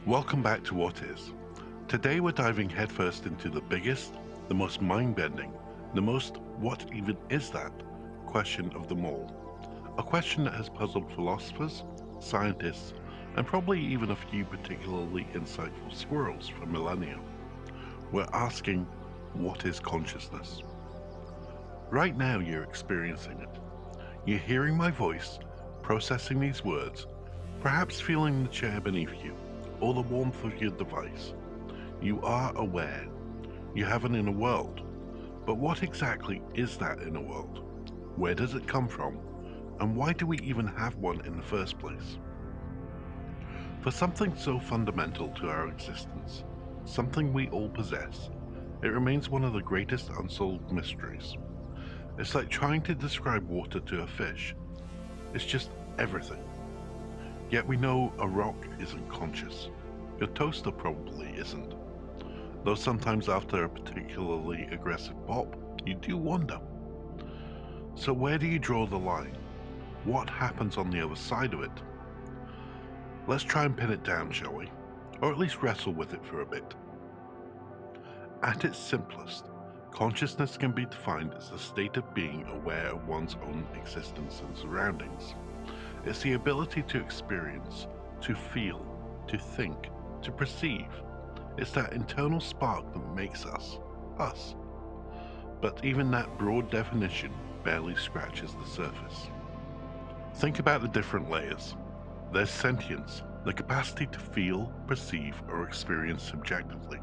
Welcome back to What Is. Today we're diving headfirst into the biggest, the most mind-bending, the most what even is that question of them all. A question that has puzzled philosophers, scientists, and probably even a few particularly insightful squirrels for millennia. We're asking, what is consciousness? Right now you're experiencing it. You're hearing my voice, processing these words, perhaps feeling the chair beneath you, or the warmth of your device. You are aware. You have an inner world. But what exactly is that inner world? Where does it come from? And why do we even have one in the first place? For something so fundamental to our existence, something we all possess, it remains one of the greatest unsolved mysteries. It's like trying to describe water to a fish. It's just everything. Yet we know a rock isn't conscious. Your toaster probably isn't. Though sometimes after a particularly aggressive pop, you do wonder. So where do you draw the line? What happens on the other side of it? Let's try and pin it down, shall we? Or at least wrestle with it for a bit. At its simplest, consciousness can be defined as the state of being aware of one's own existence and surroundings. It's the ability to experience, to feel, to think, to perceive. It's that internal spark that makes us, us. But even that broad definition barely scratches the surface. Think about the different layers. There's sentience, the capacity to feel, perceive, or experience subjectively.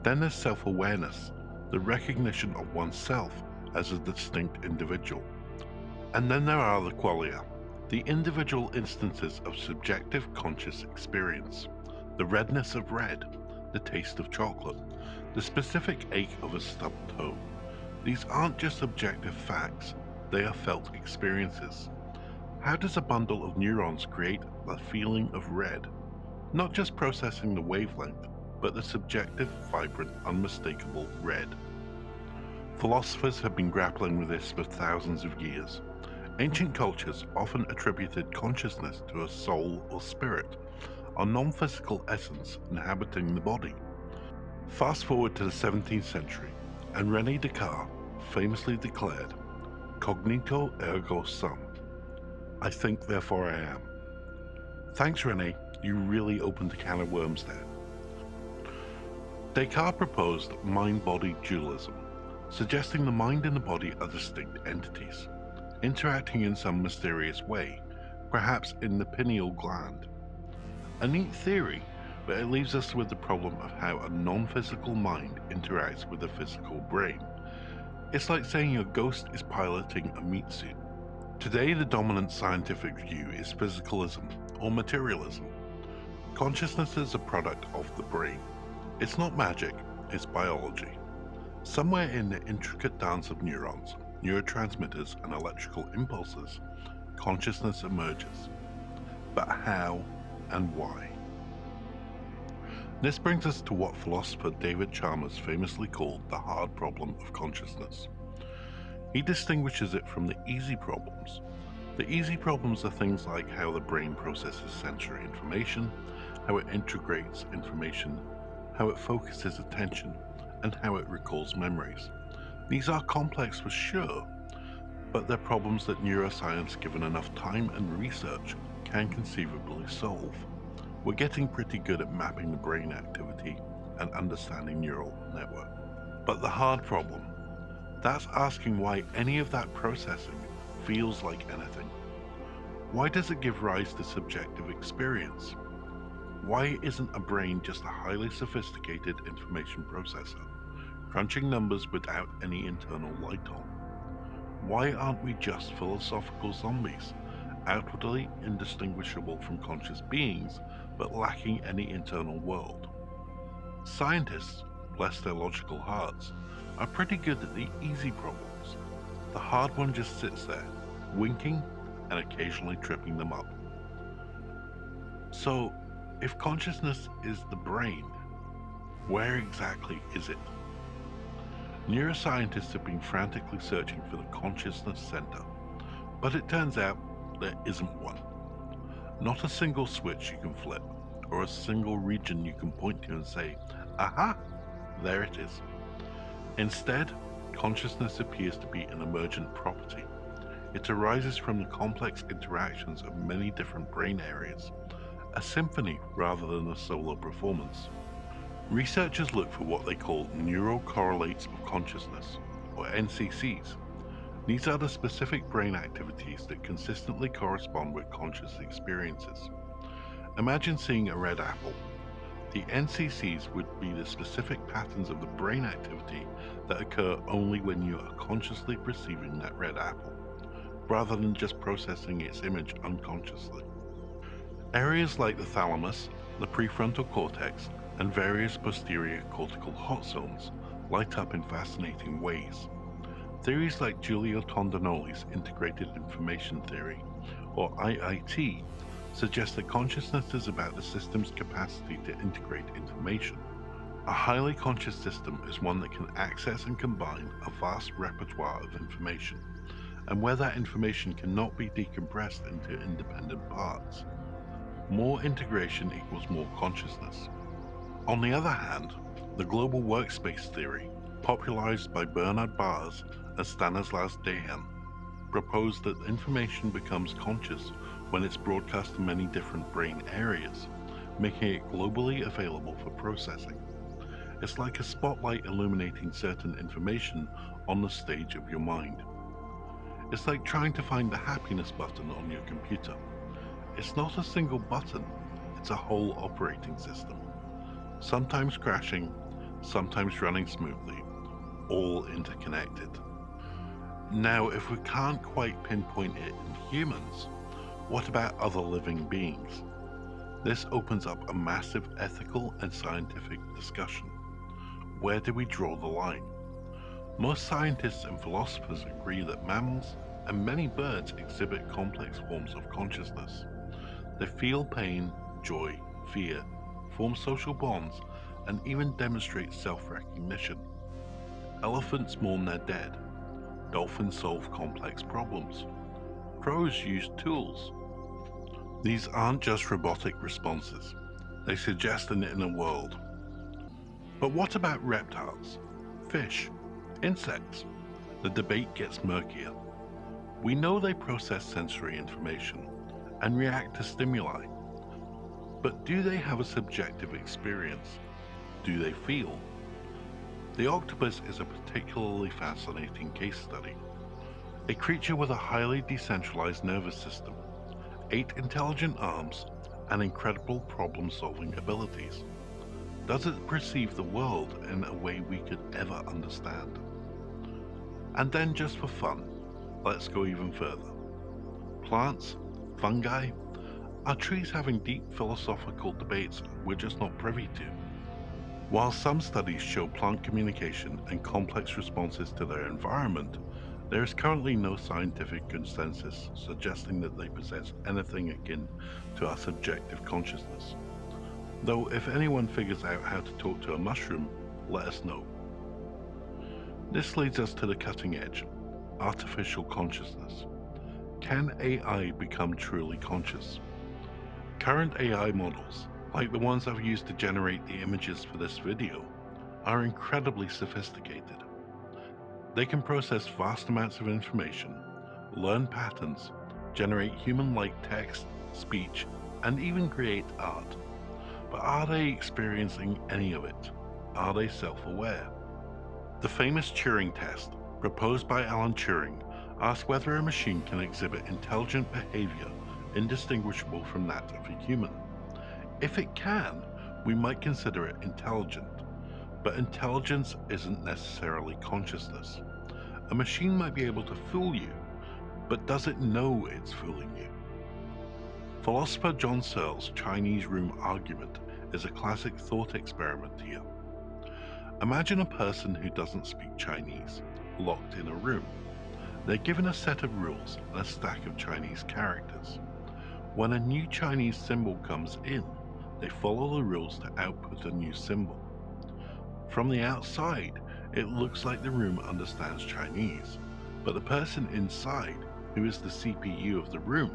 Then there's self-awareness, the recognition of oneself as a distinct individual. And then there are the qualia, the individual instances of subjective conscious experience. The redness of red, the taste of chocolate, the specific ache of a stubbed toe. These aren't just objective facts, they are felt experiences. How does a bundle of neurons create the feeling of red? Not just processing the wavelength, but the subjective, vibrant, unmistakable red. Philosophers have been grappling with this for thousands of years. Ancient cultures often attributed consciousness to a soul or spirit, a non-physical essence inhabiting the body. Fast forward to the 17th century, and René Descartes famously declared, "Cognito ergo sum." I think, therefore I am. Thanks, René. You really opened a can of worms there. Descartes proposed mind-body dualism, suggesting the mind and the body are distinct entities, interacting in some mysterious way, perhaps in the pineal gland. A neat theory, but it leaves us with the problem of how a non-physical mind interacts with a physical brain. It's like saying your ghost is piloting a meat suit. Today, the dominant scientific view is physicalism or materialism. Consciousness is a product of the brain. It's not magic, it's biology. Somewhere in the intricate dance of neurons, neurotransmitters, and electrical impulses, consciousness emerges. But how and why? This brings us to what philosopher David Chalmers famously called the hard problem of consciousness. He distinguishes it from the easy problems. The easy problems are things like how the brain processes sensory information, how it integrates information, how it focuses attention, and how it recalls memories. These are complex for sure, but they're problems that neuroscience, given enough time and research, can conceivably solve. We're getting pretty good at mapping the brain activity and understanding neural network. But the hard problem, that's asking why any of that processing feels like anything. Why does it give rise to subjective experience? Why isn't a brain just a highly sophisticated information processor, crunching numbers without any internal light on? Why aren't we just philosophical zombies, outwardly indistinguishable from conscious beings, but lacking any internal world? Scientists, bless their logical hearts, are pretty good at the easy problems. The hard one just sits there, winking and occasionally tripping them up. So, if consciousness is the brain, where exactly is it? Neuroscientists have been frantically searching for the consciousness center, but it turns out there isn't one. Not a single switch you can flip, or a single region you can point to and say, aha, there it is. Instead, consciousness appears to be an emergent property. It arises from the complex interactions of many different brain areas, a symphony rather than a solo performance. Researchers look for what they call neural correlates of consciousness, or NCCs. These are the specific brain activities that consistently correspond with conscious experiences. Imagine seeing a red apple. The NCCs would be the specific patterns of the brain activity that occur only when you are consciously perceiving that red apple, rather than just processing its image unconsciously. Areas like the thalamus, the prefrontal cortex, and various posterior cortical hot zones light up in fascinating ways. Theories like Giulio Tondinoli's integrated information theory, or IIT, suggest that consciousness is about the system's capacity to integrate information. A highly conscious system is one that can access and combine a vast repertoire of information, and where that information cannot be decompressed into independent parts. More integration equals more consciousness. On the other hand, the global workspace theory, popularized by Bernard Baars and Stanislas Dehaene, proposed that information becomes conscious when it's broadcast to many different brain areas, making it globally available for processing. It's like a spotlight illuminating certain information on the stage of your mind. It's like trying to find the happiness button on your computer. It's not a single button, it's a whole operating system, sometimes crashing, sometimes running smoothly, all interconnected. Now, if we can't quite pinpoint it in humans, what about other living beings? This opens up a massive ethical and scientific discussion. Where do we draw the line? Most scientists and philosophers agree that mammals and many birds exhibit complex forms of consciousness. They feel pain, joy, fear, form social bonds, and even demonstrate self-recognition. Elephants mourn their dead. Dolphins solve complex problems. Crows use tools. These aren't just robotic responses. They suggest an inner world. But what about reptiles? Fish? Insects? The debate gets murkier. We know they process sensory information and react to stimuli, but do they have a subjective experience? Do they feel? The octopus is a particularly fascinating case study. A creature with a highly decentralized nervous system, 8 intelligent arms, and incredible problem-solving abilities. Does it perceive the world in a way we could ever understand? And then, just for fun, let's go even further. Plants? Fungi? Are trees having deep philosophical debates we're just not privy to? While some studies show plant communication and complex responses to their environment, there is currently no scientific consensus suggesting that they possess anything akin to our subjective consciousness. Though if anyone figures out how to talk to a mushroom, let us know. This leads us to the cutting edge: artificial consciousness. Can AI become truly conscious? Current AI models, like the ones I've used to generate the images for this video, are incredibly sophisticated. They can process vast amounts of information, learn patterns, generate human-like text, speech, and even create art. But are they experiencing any of it? Are they self-aware? The famous Turing test, proposed by Alan Turing, asks whether a machine can exhibit intelligent behavior indistinguishable from that of a human. If it can, we might consider it intelligent. But intelligence isn't necessarily consciousness. A machine might be able to fool you, but does it know it's fooling you? Philosopher John Searle's Chinese room argument is a classic thought experiment here. Imagine a person who doesn't speak Chinese, locked in a room. They're given a set of rules and a stack of Chinese characters. When a new Chinese symbol comes in, they follow the rules to output a new symbol. From the outside, it looks like the room understands Chinese, but the person inside, who is the CPU of the room,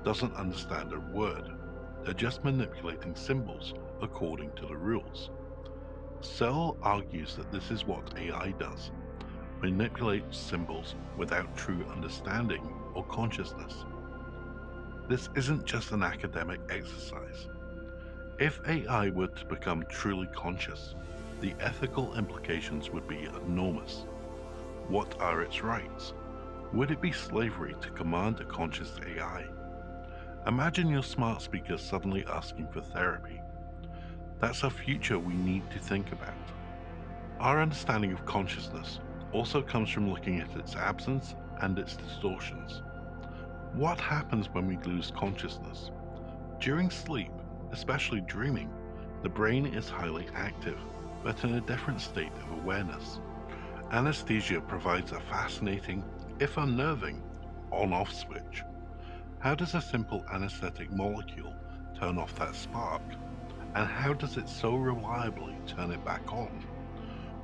doesn't understand a word. they're just manipulating symbols according to the rules. Searle argues that this is what AI does, manipulates symbols without true understanding or consciousness. This isn't just an academic exercise. If AI were to become truly conscious, the ethical implications would be enormous. What are its rights? Would it be slavery to command a conscious AI? Imagine your smart speaker suddenly asking for therapy. That's a future we need to think about. Our understanding of consciousness also comes from looking at its absence and its distortions. What happens when we lose consciousness? During sleep, especially dreaming, the brain is highly active, but in a different state of awareness. Anesthesia provides a fascinating, if unnerving, on-off switch. How does a simple anesthetic molecule turn off that spark? And how does it so reliably turn it back on?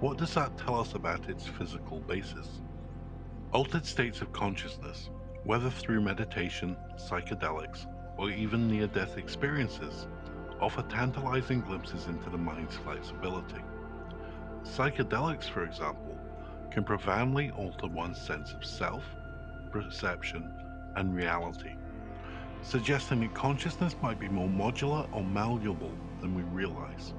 What does that tell us about its physical basis? Altered states of consciousness, whether through meditation, psychedelics, or even near-death experiences, offer tantalizing glimpses into the mind's flexibility. Psychedelics, for example, can profoundly alter one's sense of self, perception, and reality, suggesting that consciousness might be more modular or malleable than we realize.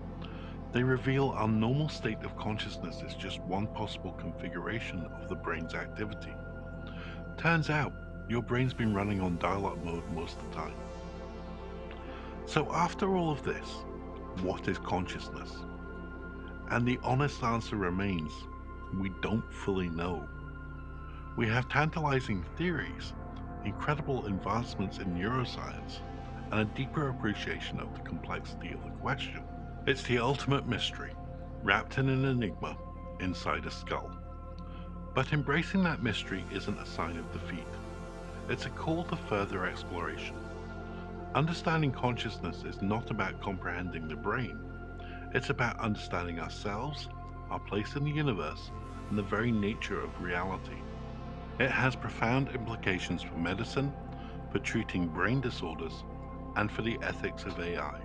They reveal our normal state of consciousness is just one possible configuration of the brain's activity. Turns out, your brain's been running on dial-up mode most of the time. So after all of this, what is consciousness? And the honest answer remains, we don't fully know. We have tantalizing theories, incredible advancements in neuroscience, and a deeper appreciation of the complexity of the question. It's the ultimate mystery, wrapped in an enigma inside a skull. But embracing that mystery isn't a sign of defeat. It's a call to further exploration. Understanding consciousness is not about comprehending the brain. It's about understanding ourselves, our place in the universe, and the very nature of reality. It has profound implications for medicine, for treating brain disorders, and for the ethics of AI,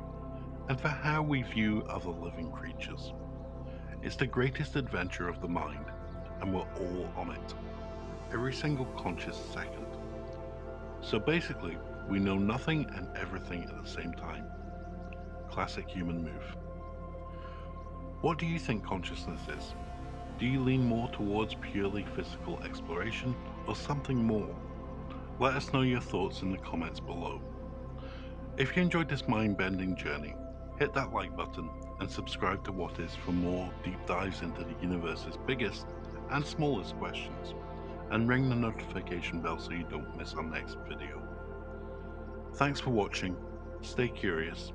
and for how we view other living creatures. It's the greatest adventure of the mind, and we're all on it, every single conscious second. So basically, we know nothing and everything at the same time. Classic human move. What do you think consciousness is? Do you lean more towards purely physical exploration or something more? Let us know your thoughts in the comments below. If you enjoyed this mind-bending journey, hit that like button and subscribe to What Is for more deep dives into the universe's biggest and smallest questions, and ring the notification bell so you don't miss our next video. Thanks for watching, stay curious,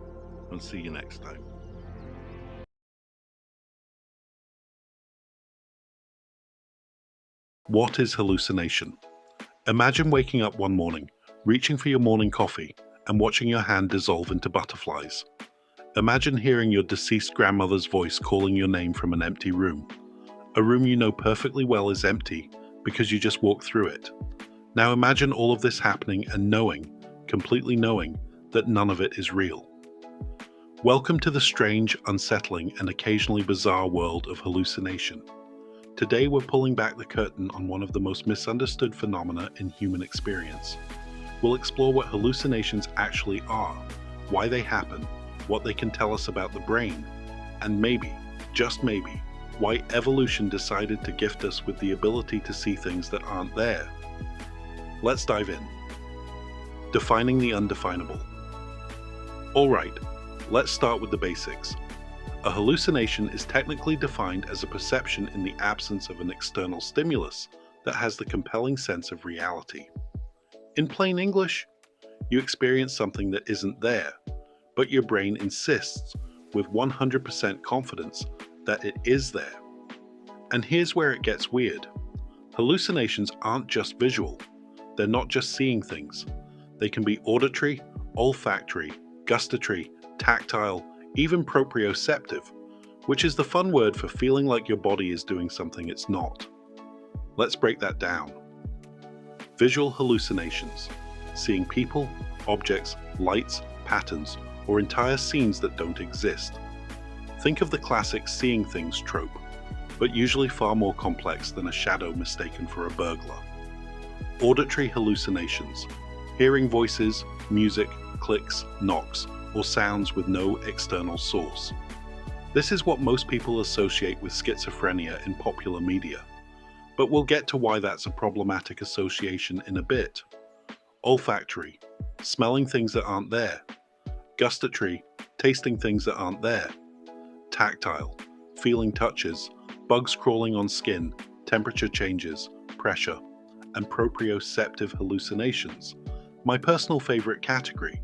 and see you next time. What is hallucination? Imagine waking up one morning, reaching for your morning coffee, and watching your hand dissolve into butterflies. Imagine hearing your deceased grandmother's voice calling your name from an empty room. A room you know perfectly well is empty because you just walked through it. Now imagine all of this happening and knowing, completely knowing, that none of it is real. Welcome to the strange, unsettling, and occasionally bizarre world of hallucination. Today we're pulling back the curtain on one of the most misunderstood phenomena in human experience. We'll explore what hallucinations actually are, why they happen, what they can tell us about the brain, and maybe, just maybe, why evolution decided to gift us with the ability to see things that aren't there. Let's dive in. Defining the undefinable. Alright, let's start with the basics. A hallucination is technically defined as a perception in the absence of an external stimulus that has the compelling sense of reality. In plain English, you experience something that isn't there, but your brain insists with 100% confidence that it is there. And here's where it gets weird. Hallucinations aren't just visual. They're not just seeing things. They can be auditory, olfactory, gustatory, tactile, even proprioceptive, which is the fun word for feeling like your body is doing something it's not. Let's break that down. Visual hallucinations. Seeing people, objects, lights, patterns, or entire scenes that don't exist. Think of the classic seeing things trope, but usually far more complex than a shadow mistaken for a burglar. Auditory hallucinations, hearing voices, music, clicks, knocks, or sounds with no external source. This is what most people associate with schizophrenia in popular media, but we'll get to why that's a problematic association in a bit. Olfactory, smelling things that aren't there. Gustatory, tasting things that aren't there. Tactile, feeling touches, bugs crawling on skin, temperature changes, pressure. And proprioceptive hallucinations, my personal favorite category,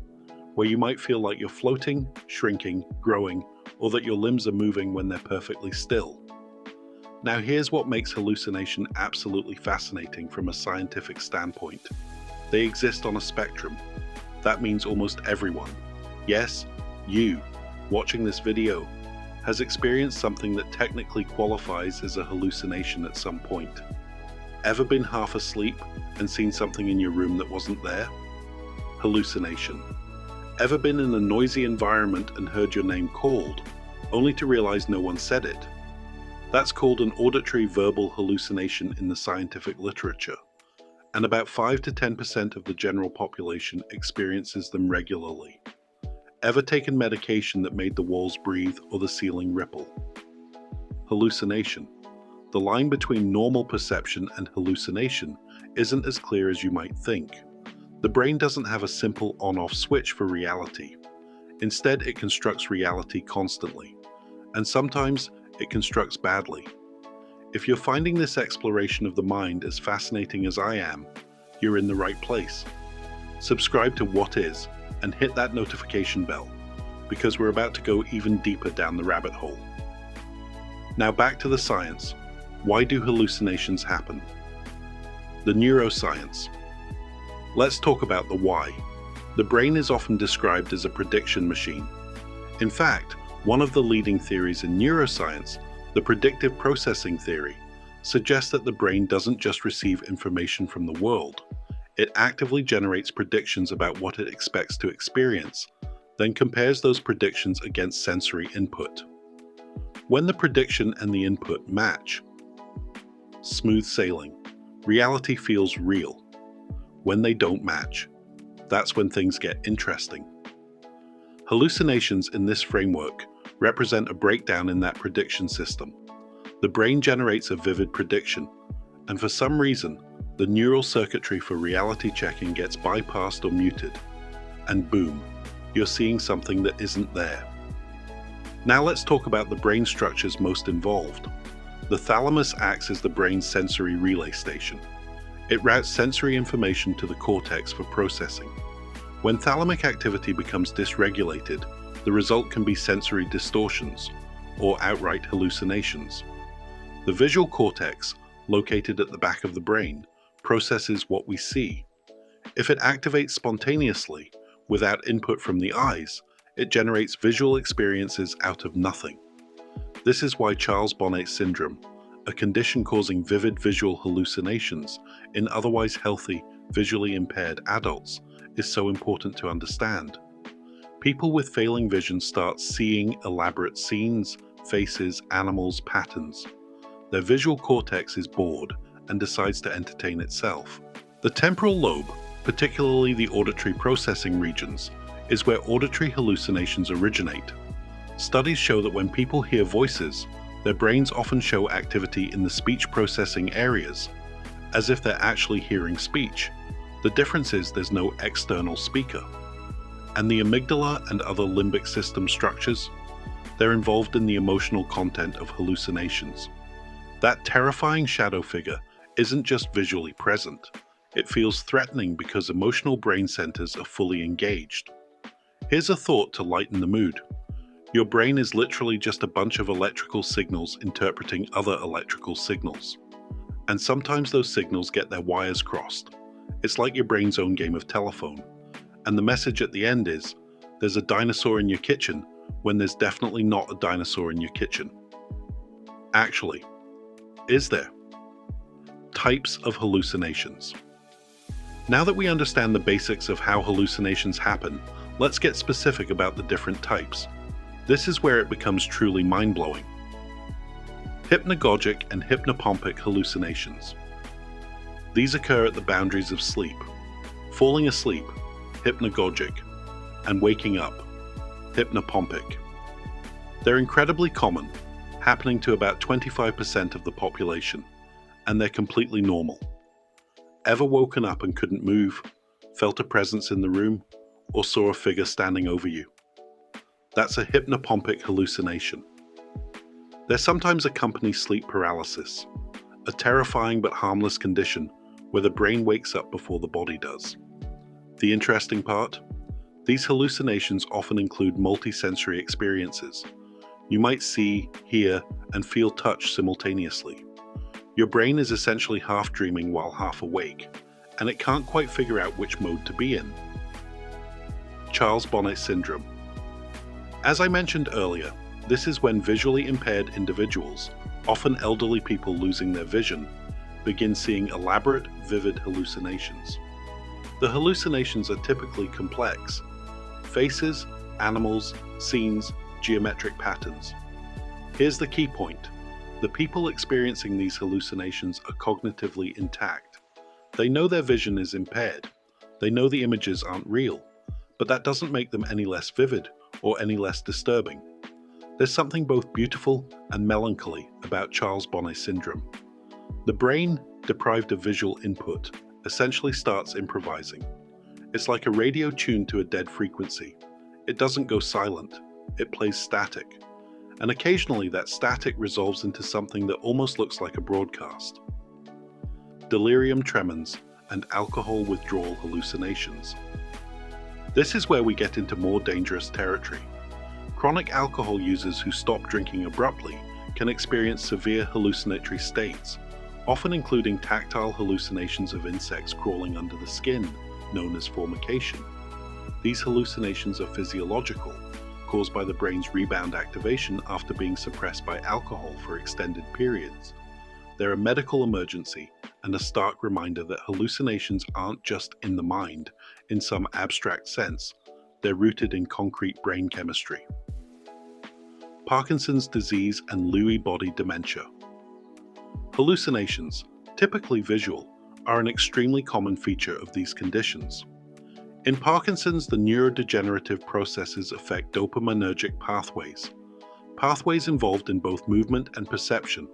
where you might feel like you're floating, shrinking, growing, or that your limbs are moving when they're perfectly still. Now here's what makes hallucination absolutely fascinating from a scientific standpoint. They exist on a spectrum. That means almost everyone, yes, you, watching this video, has experienced something that technically qualifies as a hallucination at some point. Ever been half asleep and seen something in your room that wasn't there? Hallucination. Ever been in a noisy environment and heard your name called, only to realize no one said it? That's called an auditory verbal hallucination in the scientific literature, and about 5 to 10% of the general population experiences them regularly. Ever taken medication that made the walls breathe or the ceiling ripple? Hallucination. The line between normal perception and hallucination isn't as clear as you might think. The brain doesn't have a simple on-off switch for reality. Instead, it constructs reality constantly, and sometimes it constructs badly. If you're finding this exploration of the mind as fascinating as I am, you're in the right place. Subscribe to What Is and hit that notification bell, because we're about to go even deeper down the rabbit hole. Now back to the science. Why do hallucinations happen? The neuroscience. Let's talk about the why. The brain is often described as a prediction machine. In fact, one of the leading theories in neuroscience, the predictive processing theory, suggests that the brain doesn't just receive information from the world. It actively generates predictions about what it expects to experience, then compares those predictions against sensory input. When the prediction and the input match, smooth sailing. Reality feels real. When they don't match, that's when things get interesting. Hallucinations in this framework represent a breakdown in that prediction system. The brain generates a vivid prediction, and for some reason, the neural circuitry for reality checking gets bypassed or muted, and boom, you're seeing something that isn't there. Now let's talk about the brain structures most involved. The thalamus acts as the brain's sensory relay station. It routes sensory information to the cortex for processing. When thalamic activity becomes dysregulated, the result can be sensory distortions, or outright hallucinations. The visual cortex, located at the back of the brain, processes what we see. If it activates spontaneously, without input from the eyes, it generates visual experiences out of nothing. This is why Charles Bonnet syndrome, a condition causing vivid visual hallucinations in otherwise healthy, visually impaired adults, is so important to understand. People with failing vision start seeing elaborate scenes, faces, animals, patterns. Their visual cortex is bored and decides to entertain itself. The temporal lobe, particularly the auditory processing regions, is where auditory hallucinations originate. Studies show that when people hear voices, their brains often show activity in the speech processing areas, as if they're actually hearing speech. The difference is there's no external speaker. And the amygdala and other limbic system structures, they're involved in the emotional content of hallucinations. That terrifying shadow figure isn't just visually present, it feels threatening because emotional brain centers are fully engaged. Here's a thought to lighten the mood. Your brain is literally just a bunch of electrical signals interpreting other electrical signals. And sometimes those signals get their wires crossed. It's like your brain's own game of telephone. And the message at the end is, there's a dinosaur in your kitchen when there's definitely not a dinosaur in your kitchen. Actually, is there? Types of hallucinations. Now that we understand the basics of how hallucinations happen, Let's get specific about the different types. This is where it becomes truly mind-blowing. Hypnagogic and hypnopompic hallucinations. These occur at the boundaries of sleep. Falling asleep, hypnagogic, and waking up, hypnopompic. They're incredibly common, happening to about 25% of the population, and they're completely normal. Ever woken up and couldn't move, felt a presence in the room, or saw a figure standing over you? That's a hypnopompic hallucination. They sometimes accompany sleep paralysis, a terrifying but harmless condition where the brain wakes up before the body does. The interesting part? These hallucinations often include multisensory experiences. You might see, hear, and feel touch simultaneously. Your brain is essentially half dreaming while half awake, and it can't quite figure out which mode to be in. Charles-Bonnet syndrome. As I mentioned earlier, this is when visually impaired individuals, often elderly people losing their vision, begin seeing elaborate, vivid hallucinations. The hallucinations are typically complex: faces, animals, scenes, geometric patterns. Here's the key point. The people experiencing these hallucinations are cognitively intact. They know their vision is impaired. They know the images aren't real, but that doesn't make them any less vivid or any less disturbing. There's something both beautiful and melancholy about Charles-Bonnet syndrome. The brain, deprived of visual input, essentially starts improvising. It's like a radio tuned to a dead frequency. It doesn't go silent, it plays static. And occasionally that static resolves into something that almost looks like a broadcast. Delirium tremens and alcohol withdrawal hallucinations. This is where we get into more dangerous territory. Chronic alcohol users who stop drinking abruptly can experience severe hallucinatory states, often including tactile hallucinations of insects crawling under the skin, known as formication. These hallucinations are physiological, caused by the brain's rebound activation after being suppressed by alcohol for extended periods. They're a medical emergency and a stark reminder that hallucinations aren't just in the mind, in some abstract sense. They're rooted in concrete brain chemistry. Parkinson's disease and Lewy body dementia. Hallucinations, typically visual, are an extremely common feature of these conditions. In Parkinson's, the neurodegenerative processes affect dopaminergic pathways involved in both movement and perception.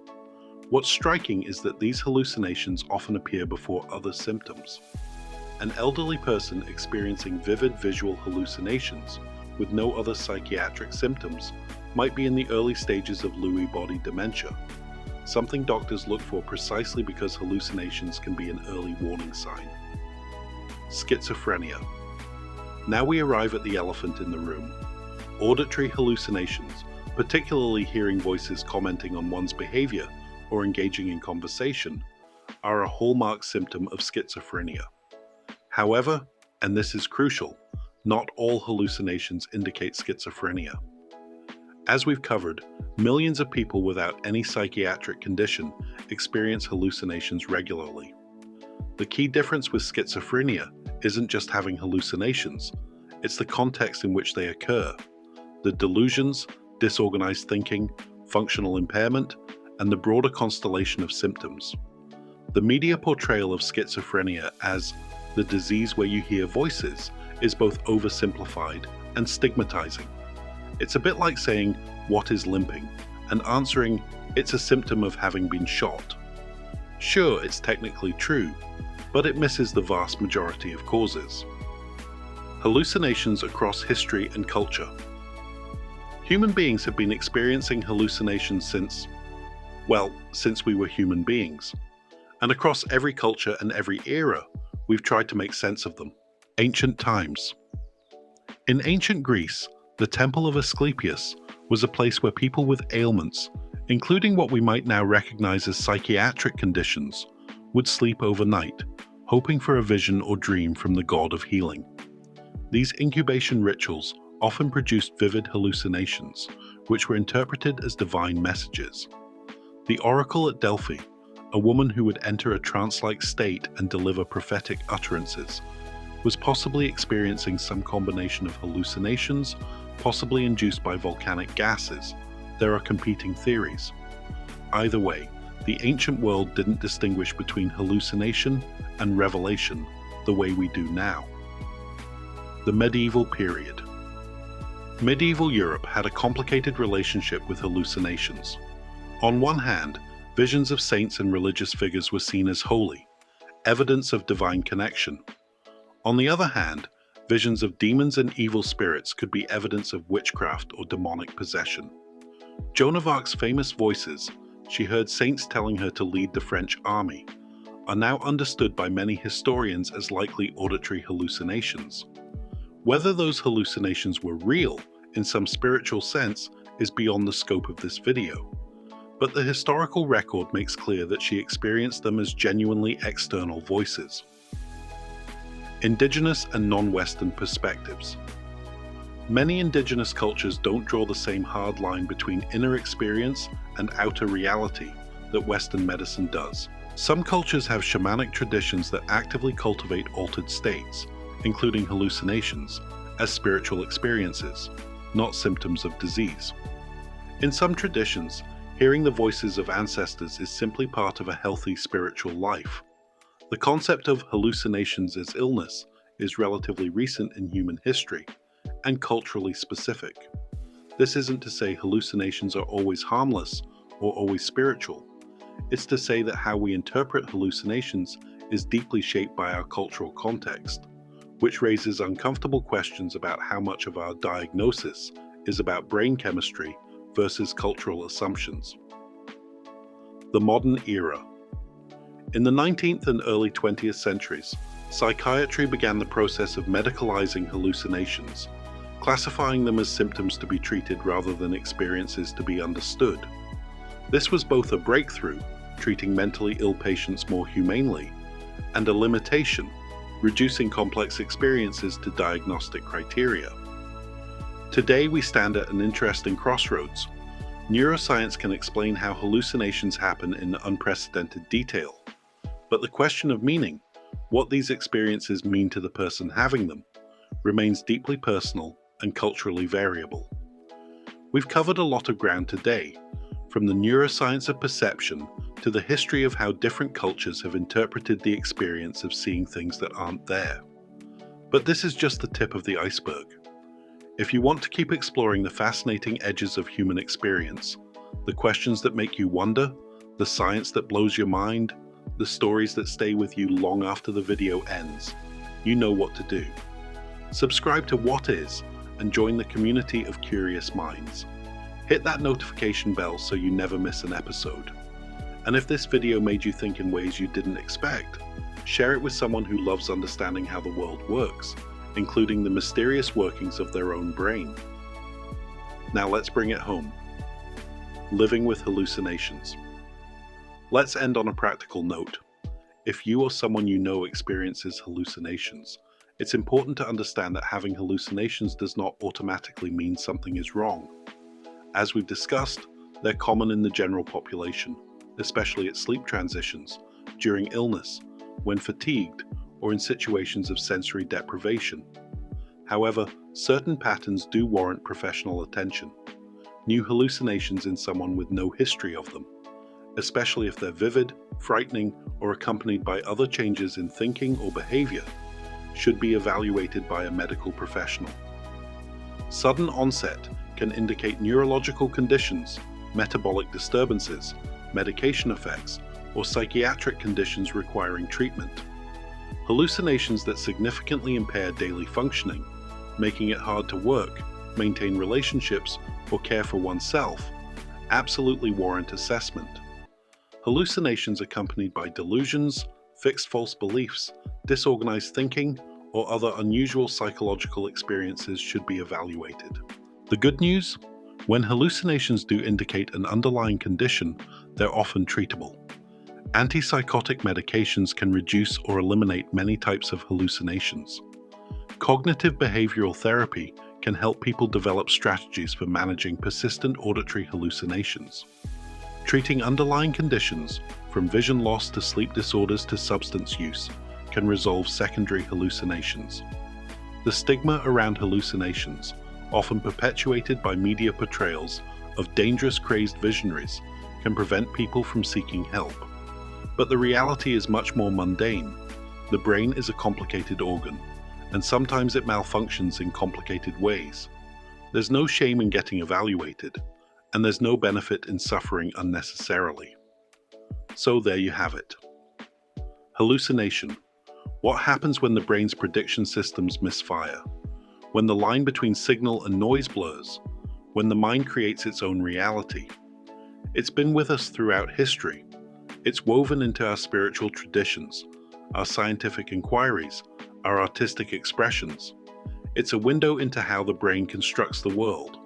What's striking is that these hallucinations often appear before other symptoms. An elderly person experiencing vivid visual hallucinations with no other psychiatric symptoms might be in the early stages of Lewy body dementia, something doctors look for precisely because hallucinations can be an early warning sign. Schizophrenia. Now we arrive at the elephant in the room. Auditory hallucinations, particularly hearing voices commenting on one's behaviour or engaging in conversation, are a hallmark symptom of schizophrenia. However, and this is crucial, not all hallucinations indicate schizophrenia. As we've covered, millions of people without any psychiatric condition experience hallucinations regularly. The key difference with schizophrenia isn't just having hallucinations, it's the context in which they occur. The delusions, disorganized thinking, functional impairment, and the broader constellation of symptoms. The media portrayal of schizophrenia as the disease where you hear voices is both oversimplified and stigmatizing. It's a bit like saying, "What is limping?" and answering, "It's a symptom of having been shot." Sure, it's technically true, but it misses the vast majority of causes. Hallucinations across history and culture. Human beings have been experiencing hallucinations since we were human beings. And across every culture and every era, we've tried to make sense of them. Ancient times. In ancient Greece, the Temple of Asclepius was a place where people with ailments, including what we might now recognize as psychiatric conditions, would sleep overnight, hoping for a vision or dream from the god of healing. These incubation rituals often produced vivid hallucinations, which were interpreted as divine messages. The oracle at Delphi, a woman who would enter a trance-like state and deliver prophetic utterances, was possibly experiencing some combination of hallucinations, possibly induced by volcanic gases. There are competing theories. Either way, the ancient world didn't distinguish between hallucination and revelation the way we do now. The medieval period. Medieval Europe had a complicated relationship with hallucinations. On one hand, visions of saints and religious figures were seen as holy, evidence of divine connection. On the other hand, visions of demons and evil spirits could be evidence of witchcraft or demonic possession. Joan of Arc's famous voices, she heard saints telling her to lead the French army, are now understood by many historians as likely auditory hallucinations. Whether those hallucinations were real, in some spiritual sense, is beyond the scope of this video. But the historical record makes clear that she experienced them as genuinely external voices. Indigenous and non-Western perspectives. Many indigenous cultures don't draw the same hard line between inner experience and outer reality that Western medicine does. Some cultures have shamanic traditions that actively cultivate altered states, including hallucinations, as spiritual experiences, not symptoms of disease. In some traditions, hearing the voices of ancestors is simply part of a healthy spiritual life. The concept of hallucinations as illness is relatively recent in human history and culturally specific. This isn't to say hallucinations are always harmless or always spiritual. It's to say that how we interpret hallucinations is deeply shaped by our cultural context, which raises uncomfortable questions about how much of our diagnosis is about brain chemistry versus cultural assumptions. The modern era. In the 19th and early 20th centuries, psychiatry began the process of medicalizing hallucinations, classifying them as symptoms to be treated rather than experiences to be understood. This was both a breakthrough, treating mentally ill patients more humanely, and a limitation, reducing complex experiences to diagnostic criteria. Today we stand at an interesting crossroads. Neuroscience can explain how hallucinations happen in unprecedented detail. But the question of meaning, what these experiences mean to the person having them, remains deeply personal and culturally variable. We've covered a lot of ground today, from the neuroscience of perception to the history of how different cultures have interpreted the experience of seeing things that aren't there. But this is just the tip of the iceberg. If you want to keep exploring the fascinating edges of human experience, the questions that make you wonder, the science that blows your mind, the stories that stay with you long after the video ends, you know what to do. Subscribe to What Is and join the community of curious minds. Hit that notification bell so you never miss an episode. And if this video made you think in ways you didn't expect, share it with someone who loves understanding how the world works, including the mysterious workings of their own brain. Now let's bring it home. Living with hallucinations. Let's end on a practical note. If you or someone you know experiences hallucinations, it's important to understand that having hallucinations does not automatically mean something is wrong. As we've discussed, they're common in the general population, especially at sleep transitions, during illness, when fatigued, or in situations of sensory deprivation. However, certain patterns do warrant professional attention. New hallucinations in someone with no history of them, especially if they're vivid, frightening, or accompanied by other changes in thinking or behavior, should be evaluated by a medical professional. Sudden onset can indicate neurological conditions, metabolic disturbances, medication effects, or psychiatric conditions requiring treatment. Hallucinations that significantly impair daily functioning, making it hard to work, maintain relationships, or care for oneself, absolutely warrant assessment. Hallucinations accompanied by delusions, fixed false beliefs, disorganized thinking, or other unusual psychological experiences should be evaluated. The good news? When hallucinations do indicate an underlying condition, they're often treatable. Antipsychotic medications can reduce or eliminate many types of hallucinations. Cognitive behavioral therapy can help people develop strategies for managing persistent auditory hallucinations. Treating underlying conditions, from vision loss to sleep disorders to substance use, can resolve secondary hallucinations. The stigma around hallucinations, often perpetuated by media portrayals of dangerous crazed visionaries, can prevent people from seeking help. But the reality is much more mundane. The brain is a complicated organ, and sometimes it malfunctions in complicated ways. There's no shame in getting evaluated, and there's no benefit in suffering unnecessarily. So there you have it. Hallucination. What happens when the brain's prediction systems misfire? When the line between signal and noise blurs? When the mind creates its own reality? It's been with us throughout history. It's woven into our spiritual traditions, our scientific inquiries, our artistic expressions. It's a window into how the brain constructs the world,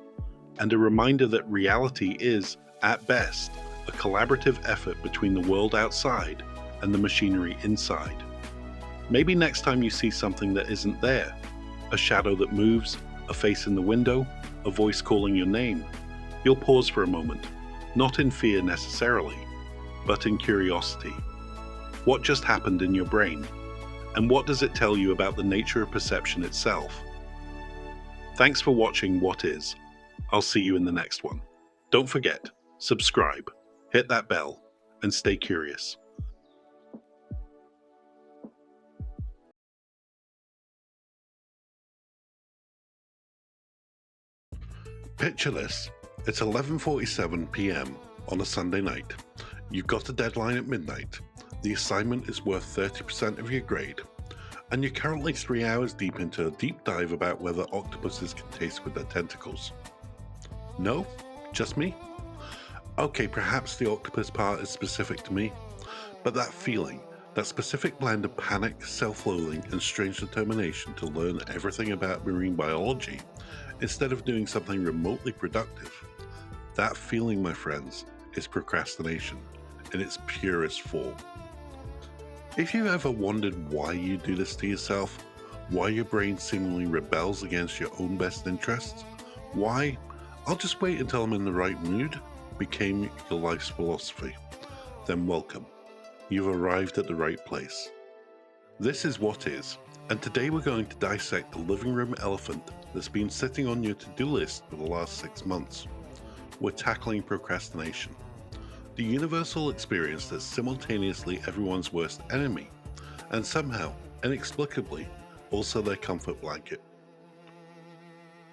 and a reminder that reality is, at best, a collaborative effort between the world outside and the machinery inside. Maybe next time you see something that isn't there, a shadow that moves, a face in the window, a voice calling your name, you'll pause for a moment, not in fear necessarily, but in curiosity. What just happened in your brain? And what does it tell you about the nature of perception itself? Thanks for watching What Is. I'll see you in the next one. Don't forget, subscribe, hit that bell, and stay curious. Picture this. It's 11:47 p.m. on a Sunday night. You've got a deadline at midnight. The assignment is worth 30% of your grade, and you're currently 3 hours deep into a deep dive about whether octopuses can taste with their tentacles. No? Just me? Okay, perhaps the octopus part is specific to me, but that feeling, that specific blend of panic, self-loathing, and strange determination to learn everything about marine biology instead of doing something remotely productive, that feeling, my friends, is procrastination in its purest form. If you ever wondered why you do this to yourself, why your brain seemingly rebels against your own best interests, why "I'll just wait until I'm in the right mood" became your life's philosophy, then welcome. You've arrived at the right place. This is What Is, and today we're going to dissect the living room elephant that's been sitting on your to-do list for the last 6 months. We're tackling procrastination, the universal experience that's simultaneously everyone's worst enemy, and somehow, inexplicably, also their comfort blanket.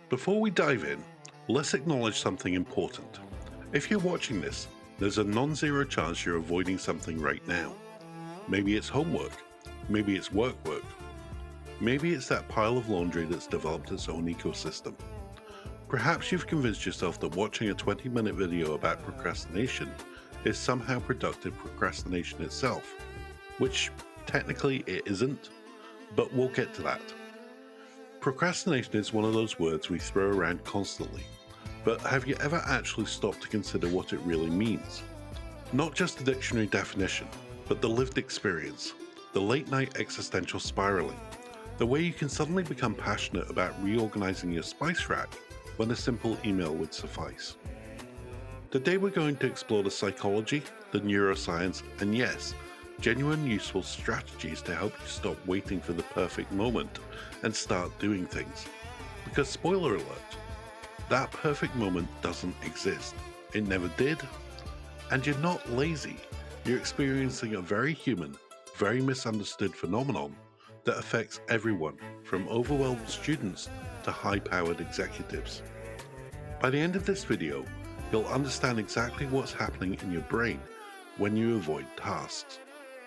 Before we dive in, let's acknowledge something important. If you're watching this, there's a non-zero chance you're avoiding something right now. Maybe it's homework, maybe it's work, maybe it's that pile of laundry that's developed its own ecosystem. Perhaps you've convinced yourself that watching a 20-minute video about procrastination is somehow productive procrastination itself, which technically it isn't, but we'll get to that. Procrastination is one of those words we throw around constantly, but have you ever actually stopped to consider what it really means? Not just the dictionary definition, but the lived experience, the late-night existential spiraling, the way you can suddenly become passionate about reorganizing your spice rack when a simple email would suffice. Today we're going to explore the psychology, the neuroscience, and yes, genuine useful strategies to help you stop waiting for the perfect moment and start doing things. Because spoiler alert, that perfect moment doesn't exist. It never did. And you're not lazy. You're experiencing a very human, very misunderstood phenomenon that affects everyone, from overwhelmed students to high-powered executives. By the end of this video, you'll understand exactly what's happening in your brain when you avoid tasks,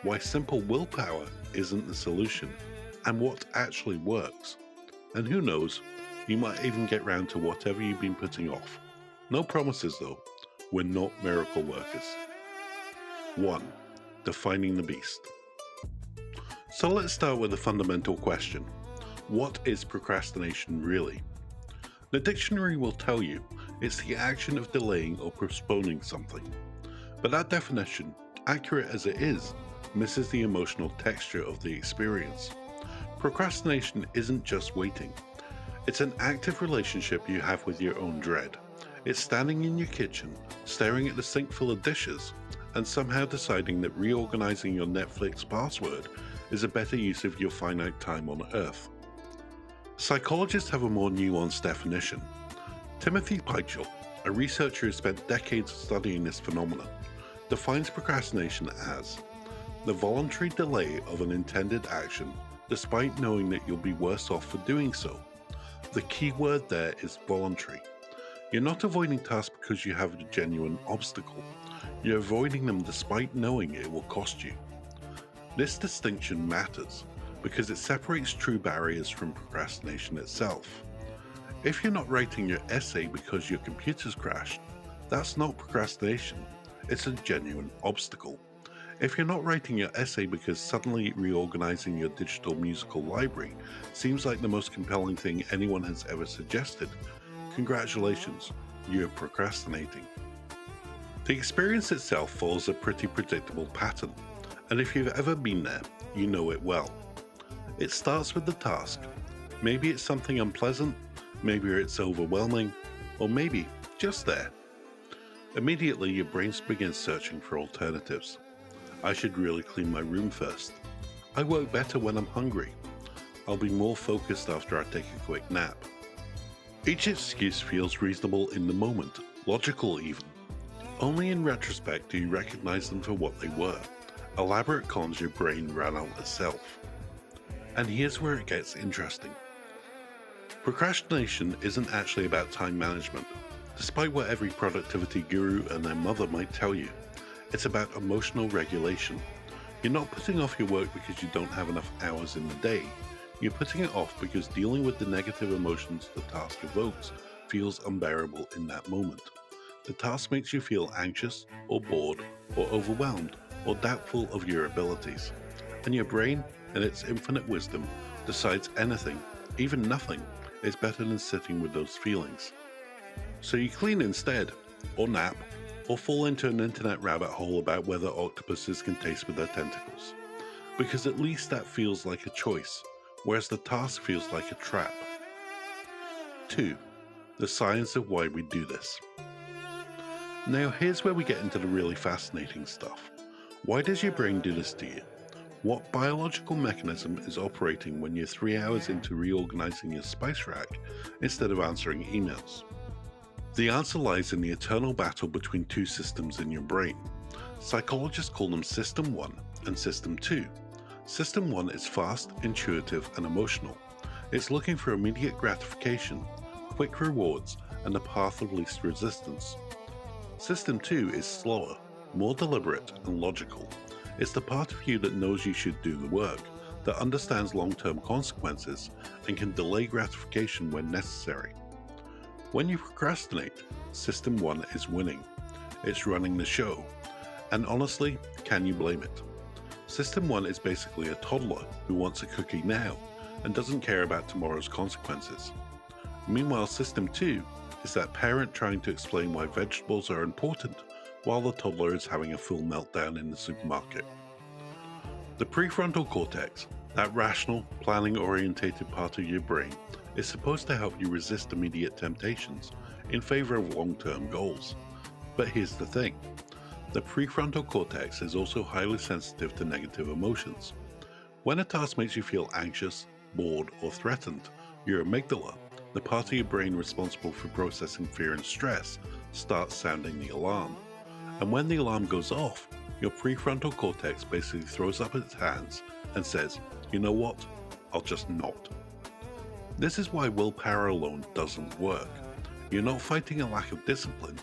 why simple willpower isn't the solution, and what actually works. And who knows, you might even get round to whatever you've been putting off. No promises though, we're not miracle workers. 1. Defining the beast. So let's start with a fundamental question. What is procrastination really? The dictionary will tell you it's the action of delaying or postponing something. But that definition, accurate as it is, misses the emotional texture of the experience. Procrastination isn't just waiting. It's an active relationship you have with your own dread. It's standing in your kitchen, staring at the sink full of dishes, and somehow deciding that reorganizing your Netflix password is a better use of your finite time on Earth. Psychologists have a more nuanced definition. Timothy Pychyl, a researcher who spent decades studying this phenomenon, defines procrastination as the voluntary delay of an intended action despite knowing that you'll be worse off for doing so. The key word there is voluntary. You're not avoiding tasks because you have a genuine obstacle. You're avoiding them despite knowing it will cost you. This distinction matters because it separates true barriers from procrastination itself. If you're not writing your essay because your computer's crashed, that's not procrastination, it's a genuine obstacle. If you're not writing your essay because suddenly reorganizing your digital musical library seems like the most compelling thing anyone has ever suggested, congratulations, you're procrastinating. The experience itself follows a pretty predictable pattern, and if you've ever been there, you know it well. It starts with the task. Maybe it's something unpleasant, maybe it's overwhelming, or maybe just there. Immediately, your brain begins searching for alternatives. I should really clean my room first. I work better when I'm hungry. I'll be more focused after I take a quick nap. Each excuse feels reasonable in the moment, logical even. Only in retrospect do you recognize them for what they were. Elaborate cons your brain ran out of self. And here's where it gets interesting. Procrastination isn't actually about time management, despite what every productivity guru and their mother might tell you. It's about emotional regulation. You're not putting off your work because you don't have enough hours in the day. You're putting it off because dealing with the negative emotions the task evokes feels unbearable in that moment. The task makes you feel anxious, or bored, or overwhelmed, or doubtful of your abilities. And your brain, in its infinite wisdom, decides anything, even nothing, is better than sitting with those feelings. So you clean instead, or nap, or fall into an internet rabbit hole about whether octopuses can taste with their tentacles. Because at least that feels like a choice, whereas the task feels like a trap. 2. The science of why we do this. Now here's where we get into the really fascinating stuff. Why does your brain do this to you? What biological mechanism is operating when you're 3 hours into reorganizing your spice rack instead of answering emails? The answer lies in the eternal battle between two systems in your brain. Psychologists call them System 1 and System 2. System 1 is fast, intuitive, and emotional. It's looking for immediate gratification, quick rewards, and the path of least resistance. System 2 is slower, more deliberate, and logical. It's the part of you that knows you should do the work, that understands long-term consequences, and can delay gratification when necessary. When you procrastinate, System 1 is winning. It's running the show. And honestly, can you blame it? System 1 is basically a toddler who wants a cookie now and doesn't care about tomorrow's consequences. Meanwhile, System 2 is that parent trying to explain why vegetables are important while the toddler is having a full meltdown in the supermarket. The prefrontal cortex, that rational, planning-orientated part of your brain, is supposed to help you resist immediate temptations in favor of long-term goals. But here's the thing. The prefrontal cortex is also highly sensitive to negative emotions. When a task makes you feel anxious, bored, or threatened, your amygdala, the part of your brain responsible for processing fear and stress, starts sounding the alarm. And when the alarm goes off, your prefrontal cortex basically throws up its hands and says, you know what, I'll just not. This is why willpower alone doesn't work. You're not fighting a lack of discipline,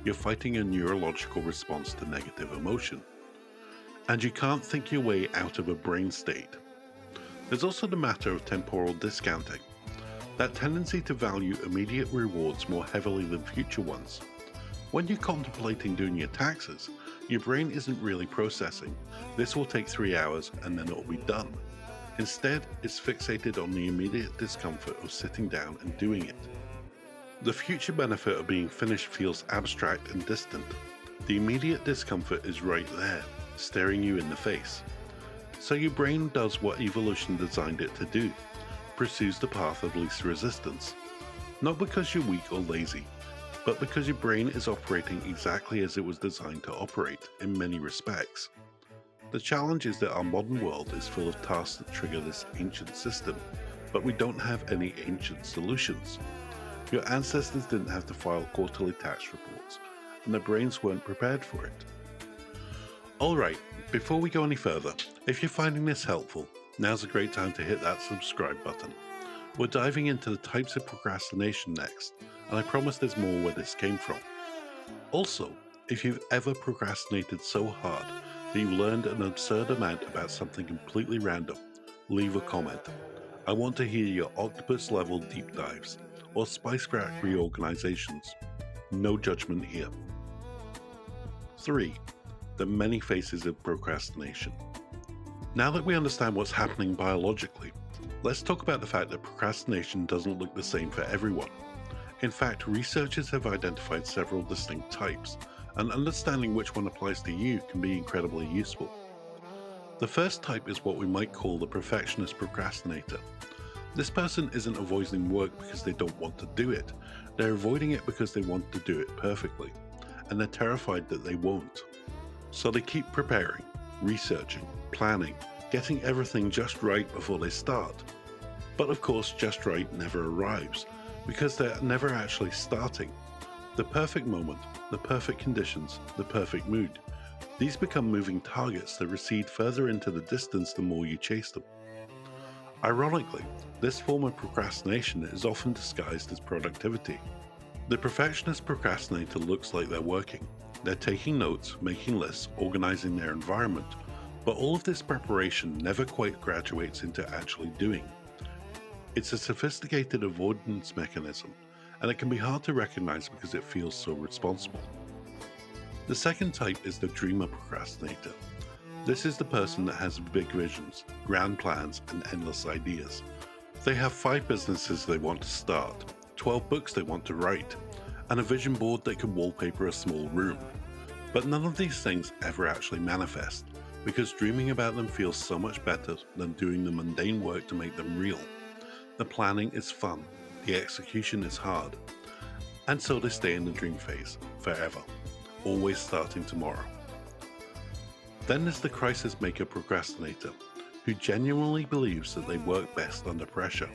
you're fighting a neurological response to negative emotion. And you can't think your way out of a brain state. There's also the matter of temporal discounting, that tendency to value immediate rewards more heavily than future ones. When you're contemplating doing your taxes, your brain isn't really processing, this will take 3 hours and then it will be done. Instead, it's fixated on the immediate discomfort of sitting down and doing it. The future benefit of being finished feels abstract and distant. The immediate discomfort is right there, staring you in the face. So your brain does what evolution designed it to do, pursues the path of least resistance. Not because you're weak or lazy, but because your brain is operating exactly as it was designed to operate in many respects. The challenge is that our modern world is full of tasks that trigger this ancient system, but we don't have any ancient solutions. Your ancestors didn't have to file quarterly tax reports, and their brains weren't prepared for it. Alright, before we go any further, if you're finding this helpful, now's a great time to hit that subscribe button. We're diving into the types of procrastination next, and I promise there's more where this came from. Also, if you've ever procrastinated so hard that you learned an absurd amount about something completely random, leave a comment. I want to hear your octopus level deep dives or spice rack reorganizations. No judgment here. 3. The many faces of procrastination. Now that we understand what's happening biologically, let's talk about the fact that procrastination doesn't look the same for everyone. In fact, researchers have identified several distinct types, and understanding which one applies to you can be incredibly useful. The first type is what we might call the perfectionist procrastinator. This person isn't avoiding work because they don't want to do it, they're avoiding it because they want to do it perfectly, and they're terrified that they won't. So they keep preparing, researching, planning, getting everything just right before they start. But of course, just right never arrives, because they're never actually starting. The perfect moment, the perfect conditions, the perfect mood. These become moving targets that recede further into the distance the more you chase them. Ironically, this form of procrastination is often disguised as productivity. The perfectionist procrastinator looks like they're working. They're taking notes, making lists, organizing their environment, but all of this preparation never quite graduates into actually doing. It's a sophisticated avoidance mechanism, and it can be hard to recognize because it feels so responsible. The second type is the dreamer procrastinator. This is the person that has big visions, grand plans, and endless ideas. They have 5 businesses they want to start, 12 books they want to write, and a vision board that can wallpaper a small room. But none of these things ever actually manifest, because dreaming about them feels so much better than doing the mundane work to make them real. The planning is fun, the execution is hard, and so they stay in the dream phase forever, always starting tomorrow. Then there's the crisis maker procrastinator, who genuinely believes that they work best under pressure.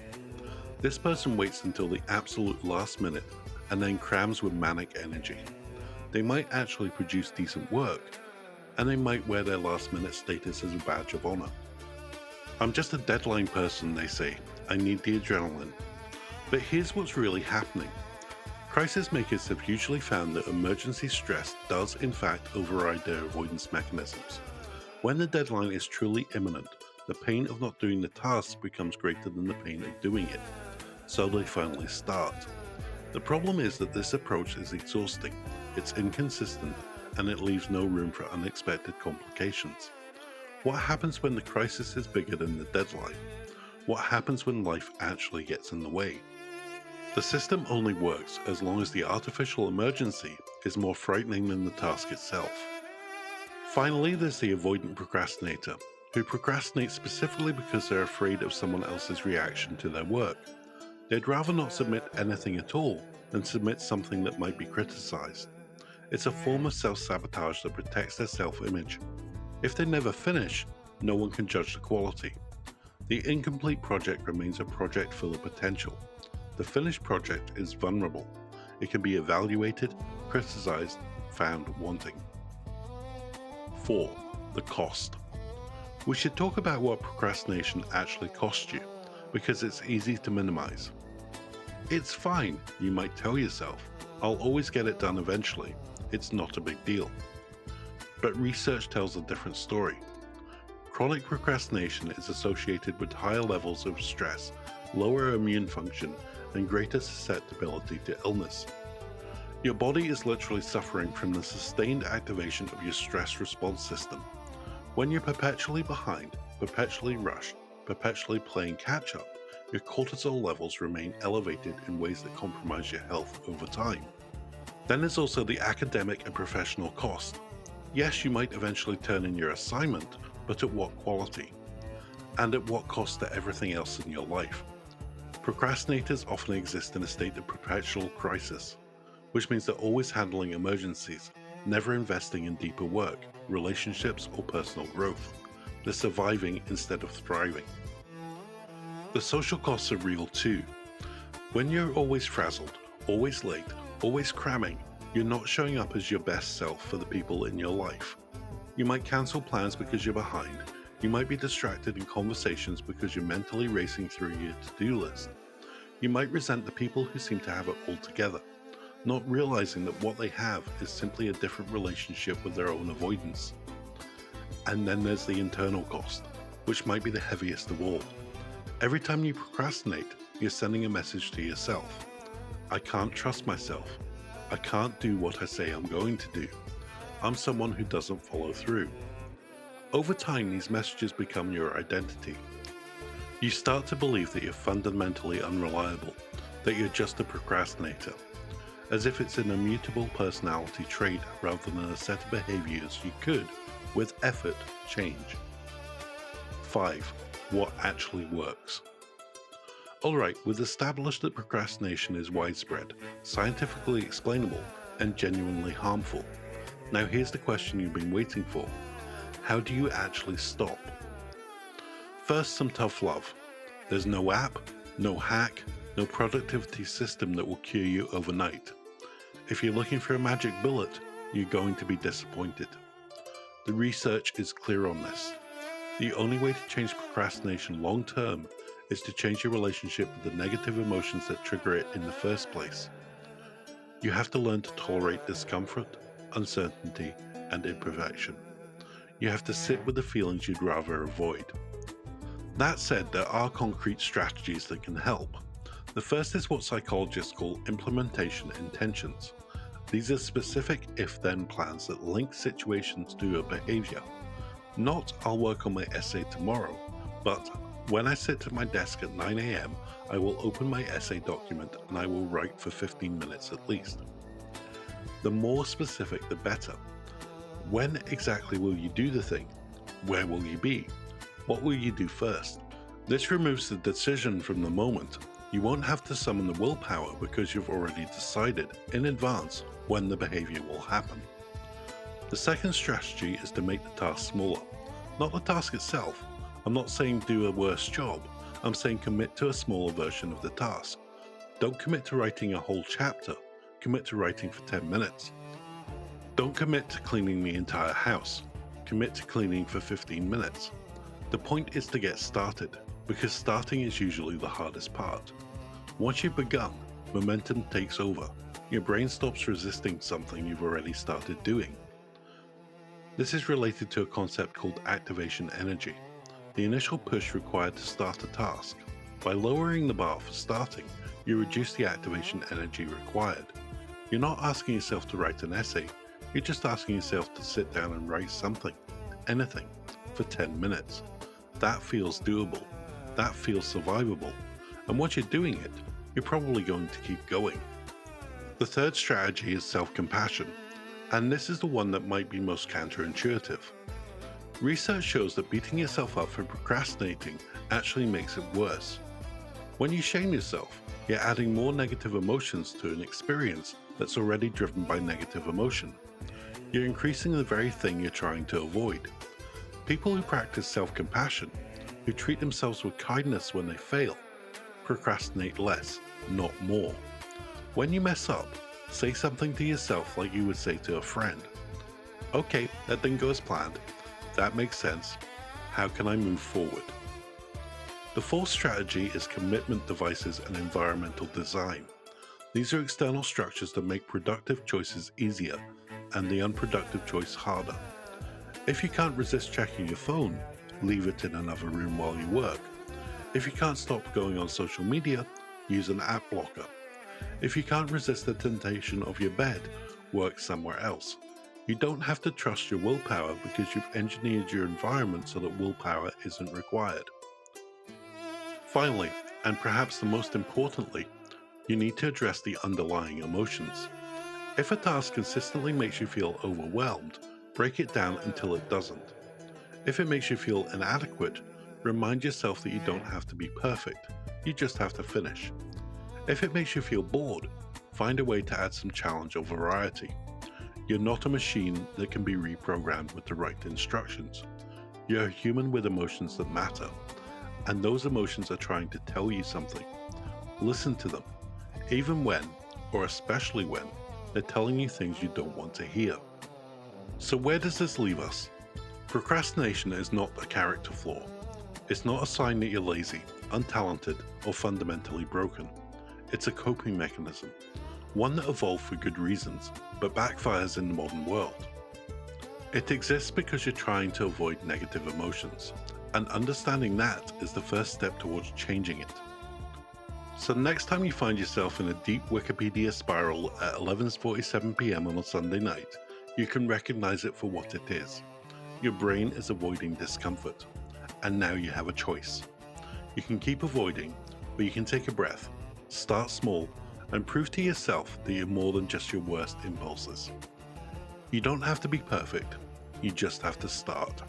This person waits until the absolute last minute and then crams with manic energy. They might actually produce decent work, and they might wear their last minute status as a badge of honor. I'm just a deadline person, they say. I need the adrenaline. But here's what's really happening. Crisis makers have usually found that emergency stress does in fact override their avoidance mechanisms. When the deadline is truly imminent, the pain of not doing the task becomes greater than the pain of doing it. So they finally start. The problem is that this approach is exhausting, it's inconsistent, and it leaves no room for unexpected complications. What happens when the crisis is bigger than the deadline? What happens when life actually gets in the way? The system only works as long as the artificial emergency is more frightening than the task itself. Finally, there's the avoidant procrastinator, who procrastinates specifically because they're afraid of someone else's reaction to their work. They'd rather not submit anything at all than submit something that might be criticized. It's a form of self-sabotage that protects their self-image. If they never finish, no one can judge the quality. The incomplete project remains a project full of potential. The finished project is vulnerable. It can be evaluated, criticized, found wanting. 4. The cost. We should talk about what procrastination actually costs you, because it's easy to minimize. It's fine, you might tell yourself. I'll always get it done eventually. It's not a big deal. But research tells a different story. Chronic procrastination is associated with higher levels of stress, lower immune function, and greater susceptibility to illness. Your body is literally suffering from the sustained activation of your stress response system. When you're perpetually behind, perpetually rushed, perpetually playing catch-up, your cortisol levels remain elevated in ways that compromise your health over time. Then there's also the academic and professional cost. Yes, you might eventually turn in your assignment, but at what quality? And at what cost to everything else in your life? Procrastinators often exist in a state of perpetual crisis, which means they're always handling emergencies, never investing in deeper work, relationships, or personal growth. They're surviving instead of thriving. The social costs are real too. When you're always frazzled, always late, always cramming, you're not showing up as your best self for the people in your life. You might cancel plans because you're behind. You might be distracted in conversations because you're mentally racing through your to-do list. You might resent the people who seem to have it all together, not realizing that what they have is simply a different relationship with their own avoidance. And then there's the internal cost, which might be the heaviest of all. Every time you procrastinate, you're sending a message to yourself. I can't trust myself. I can't do what I say I'm going to do. I'm someone who doesn't follow through. Over time, these messages become your identity. You start to believe that you're fundamentally unreliable, that you're just a procrastinator, as if it's an immutable personality trait rather than a set of behaviors you could, with effort, change. 5. What actually works? Alright, we've established that procrastination is widespread, scientifically explainable, and genuinely harmful. Now here's the question you've been waiting for. How do you actually stop? First, some tough love. There's no app, no hack, no productivity system that will cure you overnight. If you're looking for a magic bullet, you're going to be disappointed. The research is clear on this. The only way to change procrastination long term is to change your relationship with the negative emotions that trigger it in the first place. You have to learn to tolerate discomfort, uncertainty, and imperfection. You have to sit with the feelings you'd rather avoid. That said, there are concrete strategies that can help. The first is what psychologists call implementation intentions. These are specific if-then plans that link situations to a behavior. Not, I'll work on my essay tomorrow, but when I sit at my desk at 9 a.m., I will open my essay document and I will write for 15 minutes at least. The more specific, the better. When exactly will you do the thing? Where will you be? What will you do first? This removes the decision from the moment. You won't have to summon the willpower because you've already decided in advance when the behavior will happen. The second strategy is to make the task smaller. Not the task itself. I'm not saying do a worse job. I'm saying commit to a smaller version of the task. Don't commit to writing a whole chapter. Commit to writing for 10 minutes. Don't commit to cleaning the entire house. Commit to cleaning for 15 minutes. The point is to get started, because starting is usually the hardest part. Once you've begun, momentum takes over. Your brain stops resisting something you've already started doing. This is related to a concept called activation energy, the initial push required to start a task. By lowering the bar for starting, you reduce the activation energy required. You're not asking yourself to write an essay, you're just asking yourself to sit down and write something, anything, for 10 minutes. That feels doable, that feels survivable, and once you're doing it, you're probably going to keep going. The third strategy is self-compassion, and this is the one that might be most counterintuitive. Research shows that beating yourself up for procrastinating actually makes it worse. When you shame yourself, you're adding more negative emotions to an experience that's already driven by negative emotion. You're increasing the very thing you're trying to avoid. People who practice self-compassion, who treat themselves with kindness when they fail, procrastinate less, not more. When you mess up, say something to yourself like you would say to a friend. Okay, that didn't go as planned. That makes sense. How can I move forward? The fourth strategy is commitment devices and environmental design. These are external structures that make productive choices easier and the unproductive choice harder. If you can't resist checking your phone, leave it in another room while you work. If you can't stop going on social media, use an app blocker. If you can't resist the temptation of your bed, work somewhere else. You don't have to trust your willpower because you've engineered your environment so that willpower isn't required. Finally, and perhaps the most importantly, you need to address the underlying emotions. If a task consistently makes you feel overwhelmed, break it down until it doesn't. If it makes you feel inadequate, remind yourself that you don't have to be perfect, you just have to finish. If it makes you feel bored, find a way to add some challenge or variety. You're not a machine that can be reprogrammed with the right instructions. You're a human with emotions that matter, and those emotions are trying to tell you something. Listen to them, even when, or especially when, they're telling you things you don't want to hear. So where does this leave us? Procrastination is not a character flaw. It's not a sign that you're lazy, untalented, or fundamentally broken. It's a coping mechanism, one that evolved for good reasons, but backfires in the modern world. It exists because you're trying to avoid negative emotions, and understanding that is the first step towards changing it. So next time you find yourself in a deep Wikipedia spiral at 11:47 p.m. on a Sunday night, you can recognize it for what it is. Your brain is avoiding discomfort, and now you have a choice. You can keep avoiding, or you can take a breath, start small, and prove to yourself that you're more than just your worst impulses. You don't have to be perfect, you just have to start.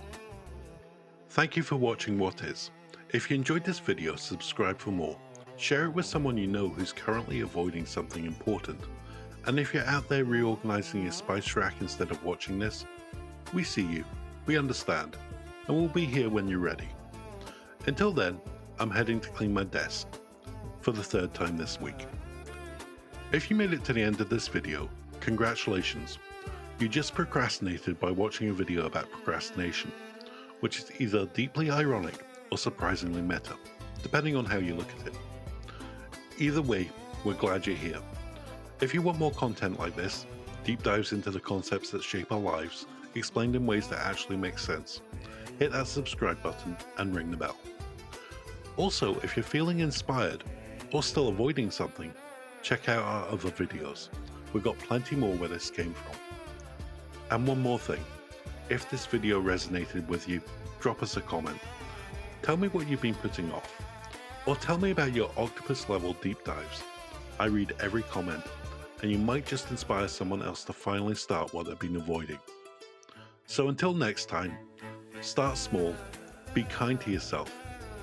Thank you for watching What Is. If you enjoyed this video, subscribe for more. Share it with someone you know who's currently avoiding something important. And if you're out there reorganizing your spice rack instead of watching this, we see you, we understand, and we'll be here when you're ready. Until then, I'm heading to clean my desk for the third time this week. If you made it to the end of this video, congratulations. You just procrastinated by watching a video about procrastination, which is either deeply ironic or surprisingly meta, depending on how you look at it. Either way, we're glad you're here. If you want more content like this, deep dives into the concepts that shape our lives, explained in ways that actually make sense, hit that subscribe button and ring the bell. Also, if you're feeling inspired or still avoiding something, check out our other videos. We've got plenty more where this came from. And one more thing, if this video resonated with you, drop us a comment. Tell me what you've been putting off. Or tell me about your octopus level deep dives. I read every comment, and you might just inspire someone else to finally start what they've been avoiding. So until next time, start small, be kind to yourself,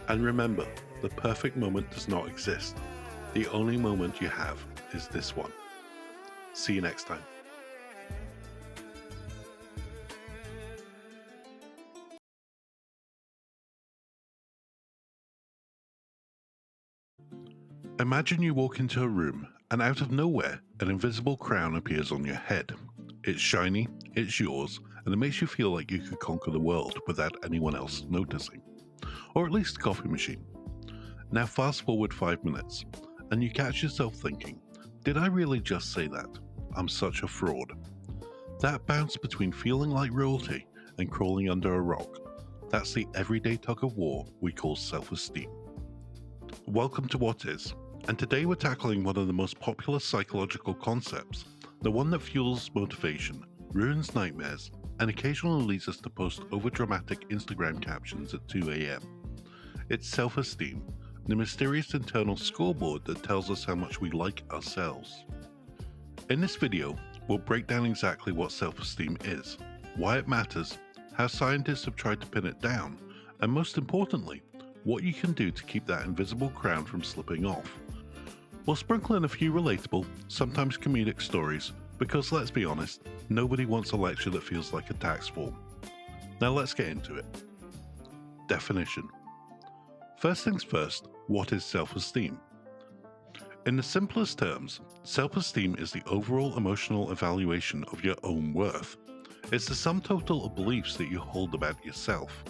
and remember, the perfect moment does not exist. The only moment you have is this one. See you next time. Imagine you walk into a room and out of nowhere, an invisible crown appears on your head. It's shiny, it's yours, and it makes you feel like you could conquer the world without anyone else noticing. Or at least a coffee machine. Now fast forward 5 minutes, and you catch yourself thinking, did I really just say that? I'm such a fraud. That bounce between feeling like royalty and crawling under a rock, that's the everyday tug of war we call self-esteem. Welcome to What Is, and today we're tackling one of the most popular psychological concepts, the one that fuels motivation, ruins nightmares, and occasionally leads us to post overdramatic Instagram captions at 2 a.m. It's self-esteem, the mysterious internal scoreboard that tells us how much we like ourselves. In this video, we'll break down exactly what self-esteem is, why it matters, how scientists have tried to pin it down, and most importantly, what you can do to keep that invisible crown from slipping off. We'll sprinkle in a few relatable, sometimes comedic stories, because let's be honest, nobody wants a lecture that feels like a tax form. Now let's get into it. Definition. First things first, what is self-esteem? In the simplest terms, self-esteem is the overall emotional evaluation of your own worth. It's the sum total of beliefs that you hold about yourself.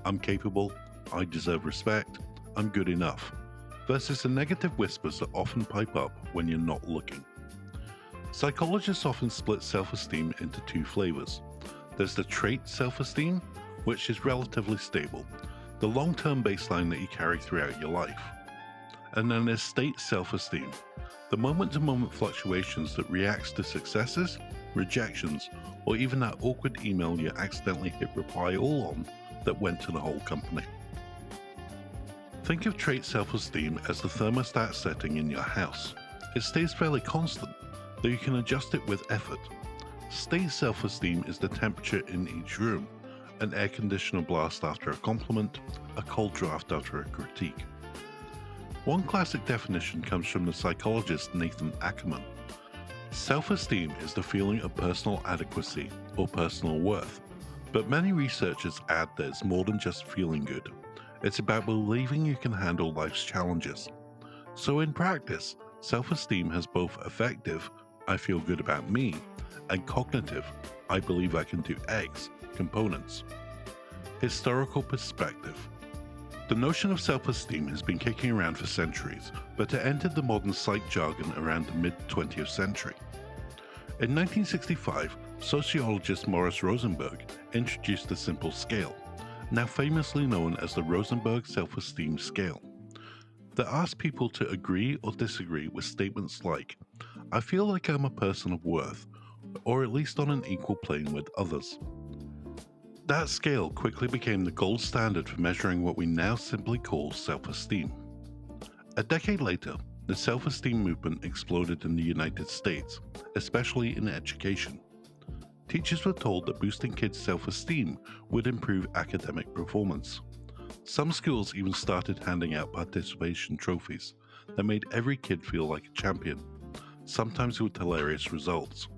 I'm capable, I deserve respect, I'm good enough, versus the negative whispers that often pipe up when you're not looking. Psychologists often split self-esteem into two flavors. There's the trait self-esteem, which is relatively stable, the long-term baseline that you carry throughout your life. And then there's state self-esteem, the moment-to-moment fluctuations that reacts to successes, rejections, or even that awkward email you accidentally hit reply all on that went to the whole company. Think of trait self-esteem as the thermostat setting in your house. It stays fairly constant, though you can adjust it with effort. State self-esteem is the temperature in each room, an air conditioner blast after a compliment, a cold draft after a critique. One classic definition comes from the psychologist Nathan Ackerman. Self-esteem is the feeling of personal adequacy or personal worth, but many researchers add that it's more than just feeling good. It's about believing you can handle life's challenges. So in practice, self-esteem has both affective, I feel good about me, and cognitive, I believe I can do X, components. Historical perspective. The notion of self-esteem has been kicking around for centuries, but it entered the modern psych jargon around the mid-20th century. In 1965, sociologist Morris Rosenberg introduced the simple scale, now famously known as the Rosenberg Self-Esteem Scale, that asked people to agree or disagree with statements like, I feel like I'm a person of worth, or at least on an equal plane with others. That scale quickly became the gold standard for measuring what we now simply call self-esteem. A decade later, the self-esteem movement exploded in the United States, especially in education. Teachers were told that boosting kids' self-esteem would improve academic performance. Some schools even started handing out participation trophies that made every kid feel like a champion, sometimes with hilarious results.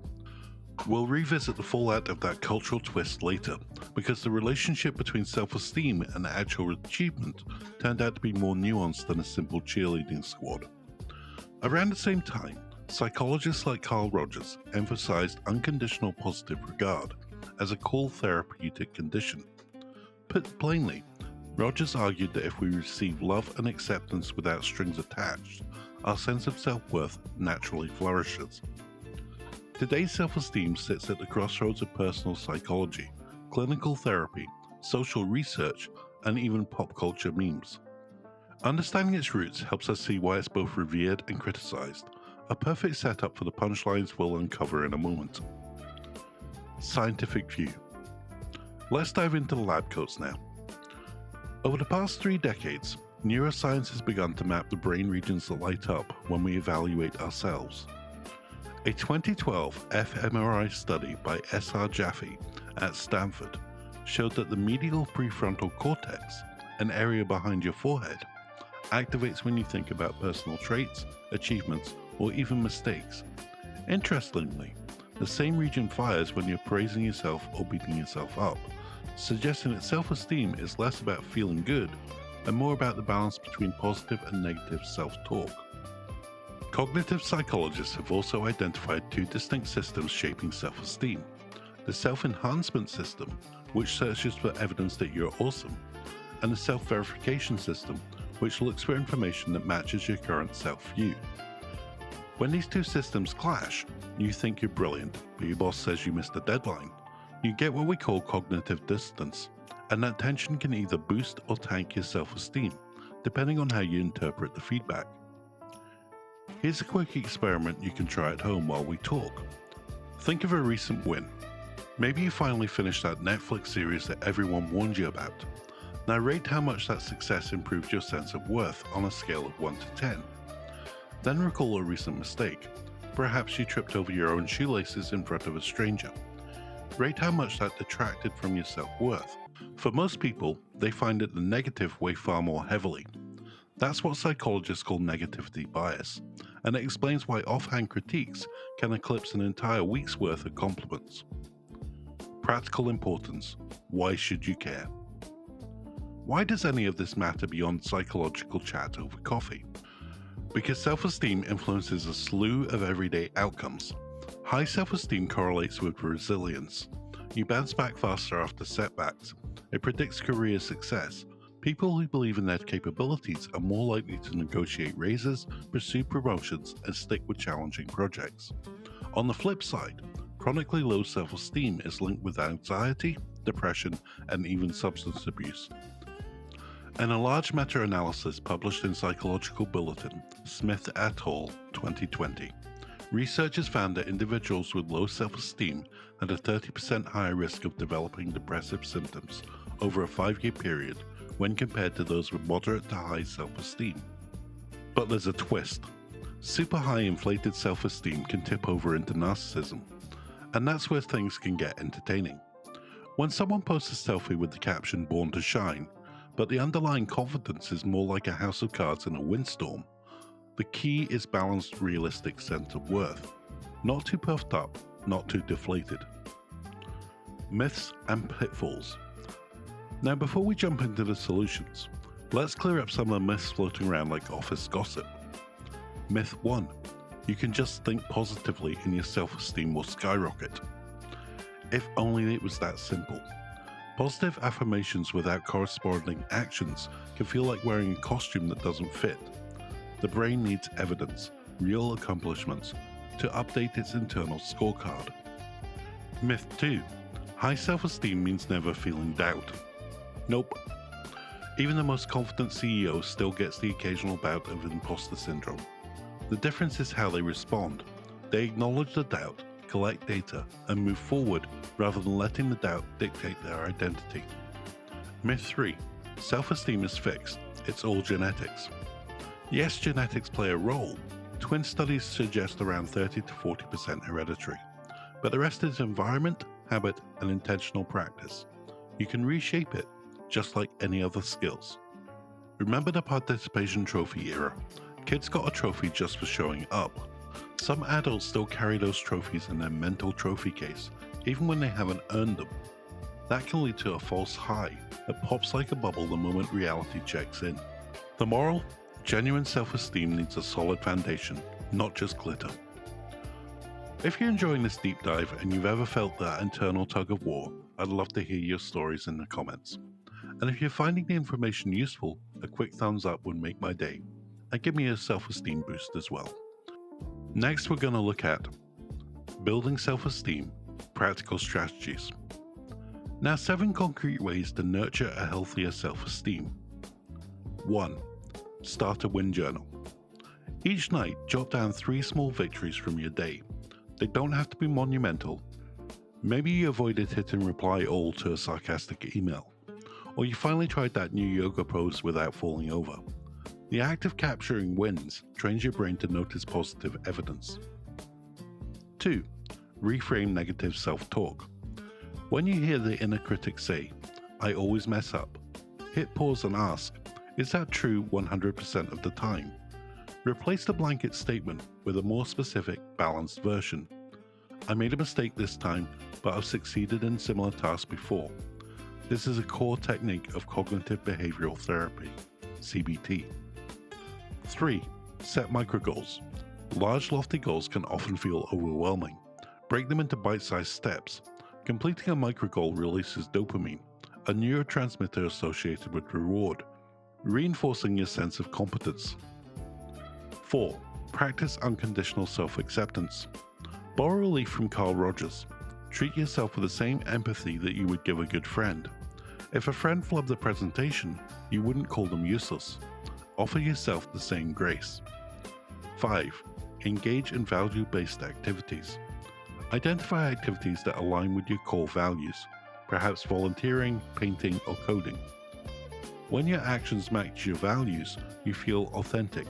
We'll revisit the fallout of that cultural twist later, because the relationship between self-esteem and actual achievement turned out to be more nuanced than a simple cheerleading squad. Around the same time, psychologists like Carl Rogers emphasized unconditional positive regard as a core therapeutic condition. Put plainly, Rogers argued that if we receive love and acceptance without strings attached, our sense of self-worth naturally flourishes. Today's self-esteem sits at the crossroads of personal psychology, clinical therapy, social research, and even pop culture memes. Understanding its roots helps us see why it's both revered and criticized, a perfect setup for the punchlines we'll uncover in a moment. Scientific view. Let's dive into the lab coats now. Over the past 3 decades, neuroscience has begun to map the brain regions that light up when we evaluate ourselves. A 2012 fMRI study by S.R. Jaffe at Stanford showed that the medial prefrontal cortex, an area behind your forehead, activates when you think about personal traits, achievements, or even mistakes. Interestingly, the same region fires when you're praising yourself or beating yourself up, suggesting that self-esteem is less about feeling good and more about the balance between positive and negative self-talk. Cognitive psychologists have also identified 2 distinct systems shaping self-esteem. The self-enhancement system, which searches for evidence that you're awesome, and the self-verification system, which looks for information that matches your current self-view. When these 2 systems clash, you think you're brilliant, but your boss says you missed a deadline. You get what we call cognitive dissonance, and that tension can either boost or tank your self-esteem, depending on how you interpret the feedback. Here's a quick experiment you can try at home while we talk. Think of a recent win. Maybe you finally finished that Netflix series that everyone warned you about. Now rate how much that success improved your sense of worth on a scale of 1 to 10. Then recall a recent mistake. Perhaps you tripped over your own shoelaces in front of a stranger. Rate how much that detracted from your self-worth. For most people, they find that the negative weigh far more heavily. That's what psychologists call negativity bias, and it explains why offhand critiques can eclipse an entire week's worth of compliments. Practical importance. Why should you care? Why does any of this matter beyond psychological chat over coffee? Because self-esteem influences a slew of everyday outcomes. High self-esteem correlates with resilience. You bounce back faster after setbacks. It predicts career success. People who believe in their capabilities are more likely to negotiate raises, pursue promotions, and stick with challenging projects. On the flip side, chronically low self-esteem is linked with anxiety, depression, and even substance abuse. In a large meta-analysis published in Psychological Bulletin, Smith et al. 2020, researchers found that individuals with low self-esteem had a 30% higher risk of developing depressive symptoms over a 5-year period when compared to those with moderate to high self-esteem. But there's a twist. Super high inflated self-esteem can tip over into narcissism, and that's where things can get entertaining. When someone posts a selfie with the caption "Born to Shine," but the underlying confidence is more like a house of cards in a windstorm, the key is balanced, realistic sense of worth. Not too puffed up, not too deflated. Myths and pitfalls. Now, before we jump into the solutions, let's clear up some of the myths floating around like office gossip. Myth 1. You can just think positively and your self-esteem will skyrocket. If only it was that simple. Positive affirmations without corresponding actions can feel like wearing a costume that doesn't fit. The brain needs evidence, real accomplishments, to update its internal scorecard. Myth 2. High self-esteem means never feeling doubt. Nope. Even the most confident CEO still gets the occasional bout of imposter syndrome. The difference is how they respond. They acknowledge the doubt, collect data, and move forward rather than letting the doubt dictate their identity. Myth 3. Self-esteem is fixed. It's all genetics. Yes, genetics play a role. Twin studies suggest around 30 to 40% hereditary. But the rest is environment, habit, and intentional practice. You can reshape it, just like any other skills. Remember the participation trophy era? Kids got a trophy just for showing up. Some adults still carry those trophies in their mental trophy case, even when they haven't earned them. That can lead to a false high that pops like a bubble the moment reality checks in. The moral? Genuine self-esteem needs a solid foundation, not just glitter. If you're enjoying this deep dive and you've ever felt that internal tug of war, I'd love to hear your stories in the comments. And if you're finding the information useful, a quick thumbs up would make my day, and give me a self-esteem boost as well. Next, we're going to look at building self-esteem, practical strategies. Now, 7 concrete ways to nurture a healthier self-esteem. 1. Start a win journal. Each night, jot down 3 small victories from your day. They don't have to be monumental. Maybe you avoided hitting reply all to a sarcastic email, or you finally tried that new yoga pose without falling over. The act of capturing wins trains your brain to notice positive evidence. 2. Reframe negative self-talk. When you hear the inner critic say, "I always mess up," hit pause and ask, is that true 100% of the time? Replace the blanket statement with a more specific, balanced version. I made a mistake this time, but I've succeeded in similar tasks before. This is a core technique of cognitive behavioral therapy, CBT. 3. Set microgoals. Large, lofty goals can often feel overwhelming. Break them into bite-sized steps. Completing a microgoal releases dopamine, a neurotransmitter associated with reward, reinforcing your sense of competence. 4. Practice unconditional self-acceptance. Borrow a leaf from Carl Rogers. Treat yourself with the same empathy that you would give a good friend. If a friend flubbed the presentation, you wouldn't call them useless. Offer yourself the same grace. 5. Engage in value-based activities. Identify activities that align with your core values, perhaps volunteering, painting, or coding. When your actions match your values, you feel authentic,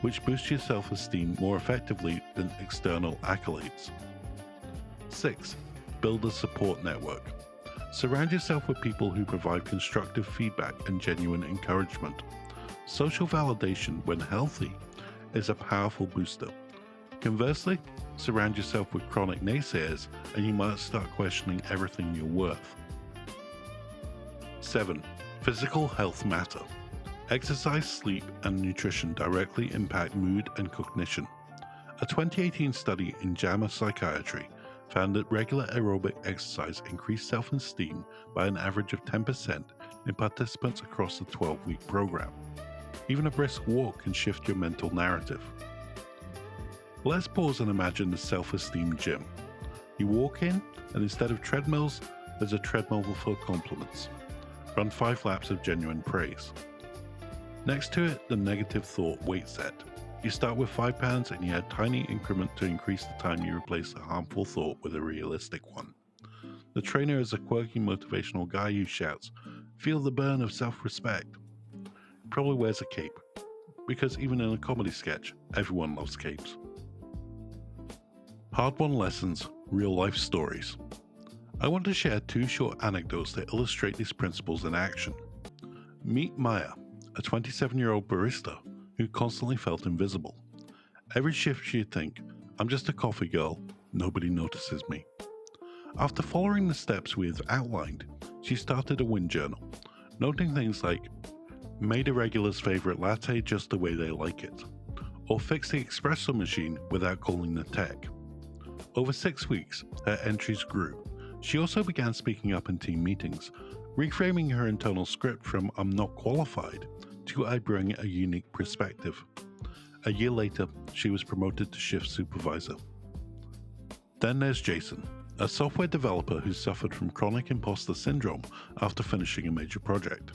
which boosts your self-esteem more effectively than external accolades. 6. Build a support network. Surround yourself with people who provide constructive feedback and genuine encouragement. Social validation, when healthy, is a powerful booster. Conversely, surround yourself with chronic naysayers and you might start questioning everything you're worth. 7. Physical health matter. Exercise, sleep, and nutrition directly impact mood and cognition. A 2018 study in JAMA Psychiatry found that regular aerobic exercise increased self-esteem by an average of 10% in participants across the 12-week program. Even a brisk walk can shift your mental narrative. Let's pause and imagine the self-esteem gym. You walk in, and instead of treadmills, there's a treadmill for compliments. Run 5 laps of genuine praise. Next to it, the negative thought weight set. You start with 5 pounds and you add tiny increment to increase the time you replace a harmful thought with a realistic one. The trainer is a quirky motivational guy who shouts, "Feel the burn of self-respect." He probably wears a cape, because even in a comedy sketch, everyone loves capes. Hard-won lessons, real-life stories. I want to share 2 short anecdotes that illustrate these principles in action. Meet Maya, a 27-year-old barista who constantly felt invisible. Every shift she'd think, "I'm just a coffee girl," nobody notices me. After following the steps we have outlined, she started a win journal, noting things like made a regular's favourite latte just the way they like it, or fixed the espresso machine without calling the tech. Over 6 weeks, her entries grew. She also began speaking up in team meetings, reframing her internal script from "I'm not qualified" to "I bring a unique perspective." A year later, she was promoted to shift supervisor. Then there's Jason, a software developer who suffered from chronic imposter syndrome after finishing a major project.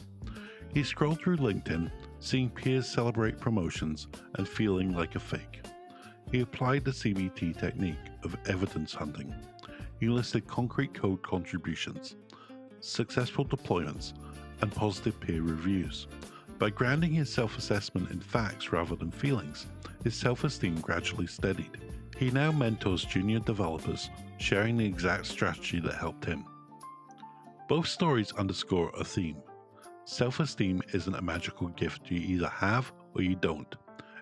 He scrolled through LinkedIn, seeing peers celebrate promotions and feeling like a fake. He applied the CBT technique of evidence hunting. He listed concrete code contributions, successful deployments, and positive peer reviews. By grounding his self-assessment in facts rather than feelings, his self-esteem gradually steadied. He now mentors junior developers, sharing the exact strategy that helped him. Both stories underscore a theme. Self-esteem isn't a magical gift you either have or you don't.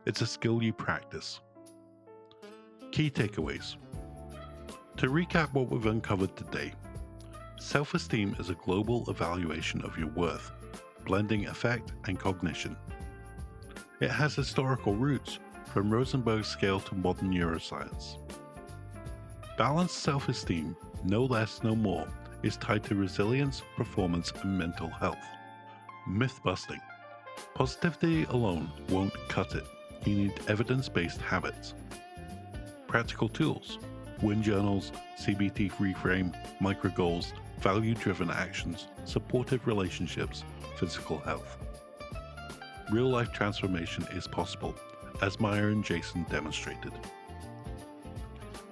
It's a skill you practice. Key takeaways. To recap what we've uncovered today, self-esteem is a global evaluation of your worth, blending affect and cognition. It has historical roots, from Rosenberg's scale to modern neuroscience. Balanced self-esteem, no less, no more, is tied to resilience, performance, and mental health. Myth-busting. Positivity alone won't cut it. You need evidence-based habits. Practical tools. Win journals, CBT reframe, micro goals, value-driven actions, supportive relationships, physical health. Real-life transformation is possible, as Maya and Jason demonstrated.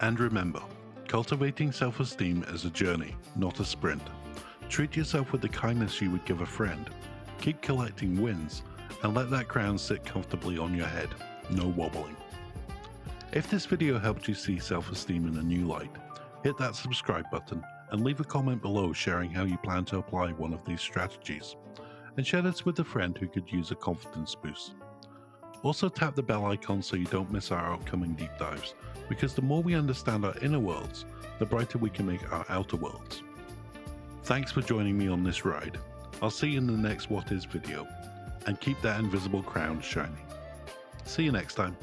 And remember, cultivating self-esteem is a journey, not a sprint. Treat yourself with the kindness you would give a friend. Keep collecting wins, and let that crown sit comfortably on your head, no wobbling. If this video helped you see self-esteem in a new light, hit that subscribe button and leave a comment below sharing how you plan to apply one of these strategies, and share this with a friend who could use a confidence boost. Also tap the bell icon so you don't miss our upcoming deep dives, because the more we understand our inner worlds, the brighter we can make our outer worlds. Thanks for joining me on this ride. I'll see you in the next What Is video, and keep that invisible crown shining. See you next time.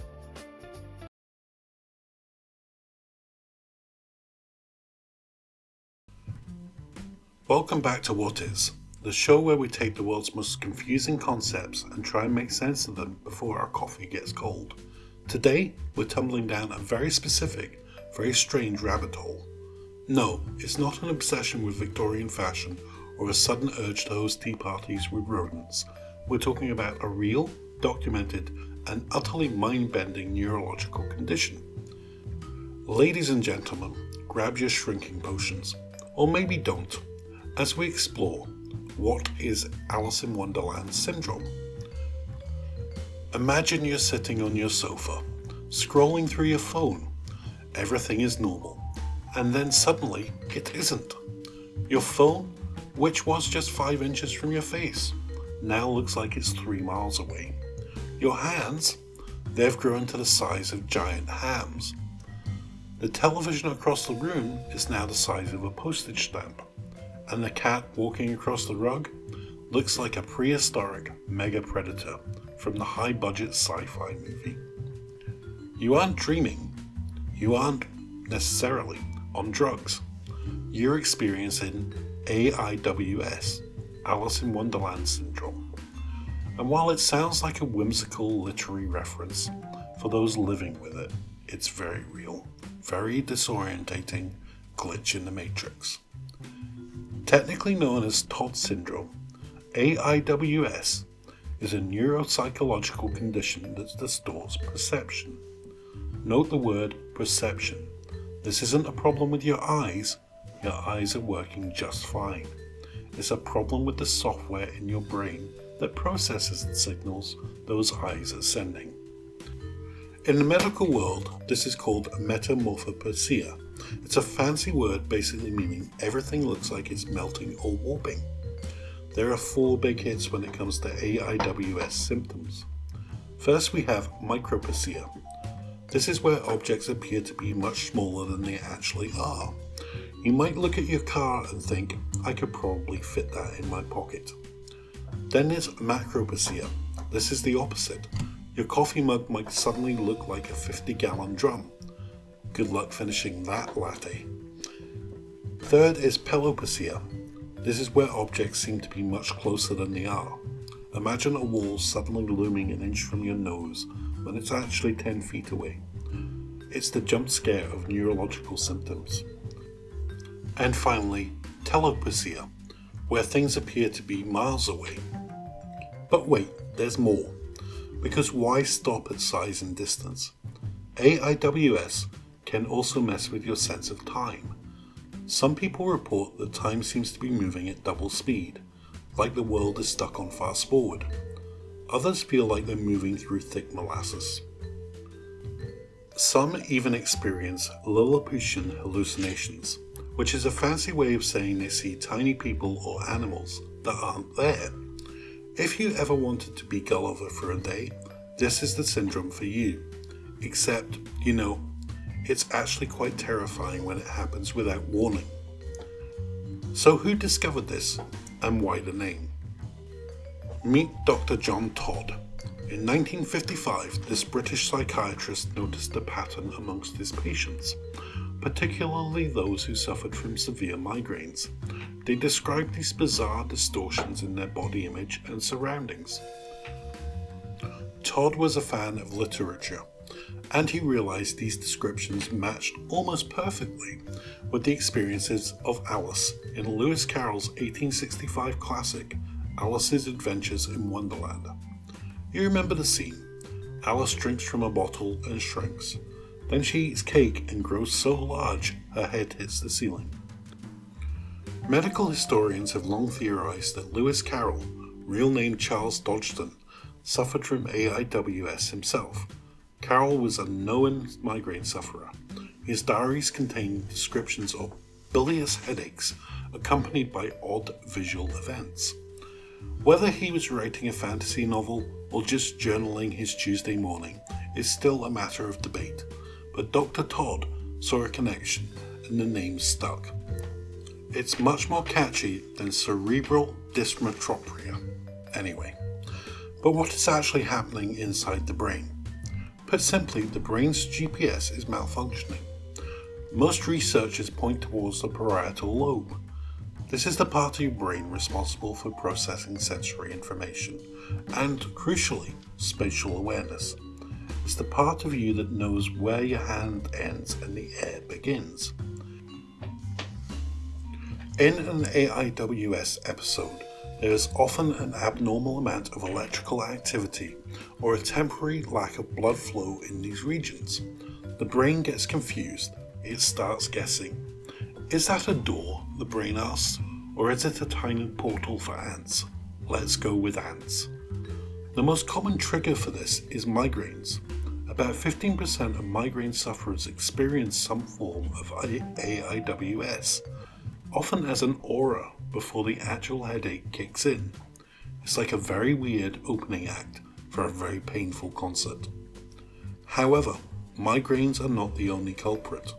Welcome back to What Is, the show where we take the world's most confusing concepts and try and make sense of them before our coffee gets cold. Today, we're tumbling down a very specific, very strange rabbit hole. No, it's not an obsession with Victorian fashion or a sudden urge to host tea parties with rodents. We're talking about a real, documented, and utterly mind-bending neurological condition. Ladies and gentlemen, grab your shrinking potions, or maybe don't, as we explore what is Alice in Wonderland syndrome. Imagine you're sitting on your sofa, scrolling through your phone. Everything is normal, and then suddenly it isn't. Your phone, which was just 5 inches from your face, now looks like it's 3 miles away. Your hands, they've grown to the size of giant hams. The television across the room is now the size of a postage stamp, and the cat walking across the rug looks like a prehistoric mega predator from the high-budget sci-fi movie. You aren't dreaming. You aren't necessarily on drugs. You're experiencing AIWS, Alice in Wonderland syndrome. And while it sounds like a whimsical literary reference, for those living with it, it's very real, very disorientating glitch in the matrix. Technically known as Todd syndrome, AIWS is a neuropsychological condition that distorts perception. Note the word perception. This isn't a problem with your eyes are working just fine. It's a problem with the software in your brain that processes the signals those eyes are sending. In the medical world, this is called metamorphopasia. It's a fancy word basically meaning everything looks like it's melting or warping. There are 4 big hits when it comes to AIWS symptoms. First we have micropasia. This is where objects appear to be much smaller than they actually are. You might look at your car and think, I could probably fit that in my pocket. Then there's macropacia. This is the opposite. Your coffee mug might suddenly look like a 50-gallon drum. Good luck finishing that latte. Third is pelopacia. This is where objects seem to be much closer than they are. Imagine a wall suddenly looming an inch from your nose when it's actually 10 feet away. It's the jump scare of neurological symptoms. And finally, telopacia, where things appear to be miles away. But wait, there's more. Because why stop at size and distance? AIWS can also mess with your sense of time. Some people report that time seems to be moving at double speed, like the world is stuck on fast forward. Others feel like they're moving through thick molasses. Some even experience Lilliputian hallucinations, which is a fancy way of saying they see tiny people or animals that aren't there. If you ever wanted to be Gulliver for a day, this is the syndrome for you. Except, it's actually quite terrifying when it happens without warning. So who discovered this, and why the name? Meet Dr. John Todd. In 1955, this British psychiatrist noticed a pattern amongst his patients, particularly those who suffered from severe migraines. They described these bizarre distortions in their body image and surroundings. Todd was a fan of literature, and he realized these descriptions matched almost perfectly with the experiences of Alice in Lewis Carroll's 1865 classic, Alice's Adventures in Wonderland. You remember the scene. Alice drinks from a bottle and shrinks. Then she eats cake and grows so large her head hits the ceiling. Medical historians have long theorized that Lewis Carroll, real name Charles Dodgson, suffered from AIWS himself. Carroll was a known migraine sufferer. His diaries contain descriptions of bilious headaches accompanied by odd visual events. Whether he was writing a fantasy novel or just journaling his Tuesday morning is still a matter of debate, but Dr. Todd saw a connection and the name stuck. It's much more catchy than cerebral dysmetropia. Anyway, but what is actually happening inside the brain? Put simply, the brain's GPS is malfunctioning. Most researchers point towards the parietal lobe. This is the part of your brain responsible for processing sensory information and, crucially, spatial awareness. It's the part of you that knows where your hand ends and the air begins. In an AIWS episode, there is often an abnormal amount of electrical activity or a temporary lack of blood flow in these regions. The brain gets confused. It starts guessing. Is that a door? The brain asks. Or is it a tiny portal for ants? Let's go with ants. The most common trigger for this is migraines. About 15% of migraine sufferers experience some form of AIWS, often as an aura before the actual headache kicks in. It's like a very weird opening act for a very painful concert. However, migraines are not the only culprit.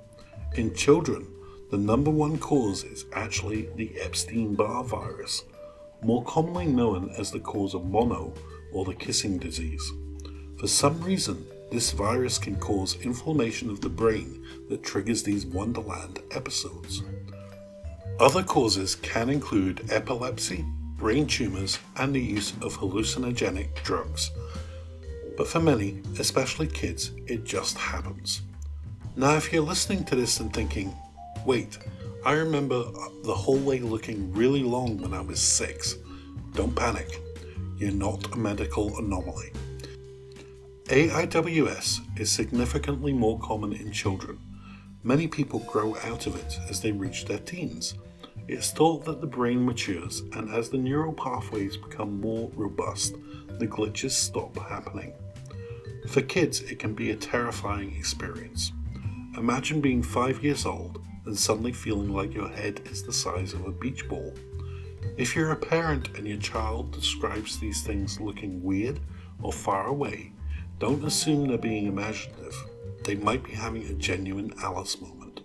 In children, the number one cause is actually the Epstein-Barr virus, more commonly known as the cause of mono or the kissing disease. For some reason, this virus can cause inflammation of the brain that triggers these Wonderland episodes. Other causes can include epilepsy, brain tumors, and the use of hallucinogenic drugs. But for many, especially kids, it just happens. Now, if you're listening to this and thinking, wait, I remember the hallway looking really long when I was 6. Don't panic. You're not a medical anomaly. AIWS is significantly more common in children. Many people grow out of it as they reach their teens. It's thought that the brain matures, and as the neural pathways become more robust, the glitches stop happening. For kids, it can be a terrifying experience. Imagine being 5 years old and suddenly feeling like your head is the size of a beach ball. If you're a parent and your child describes these things looking weird or far away, don't assume they're being imaginative. they might be having a genuine Alice moment.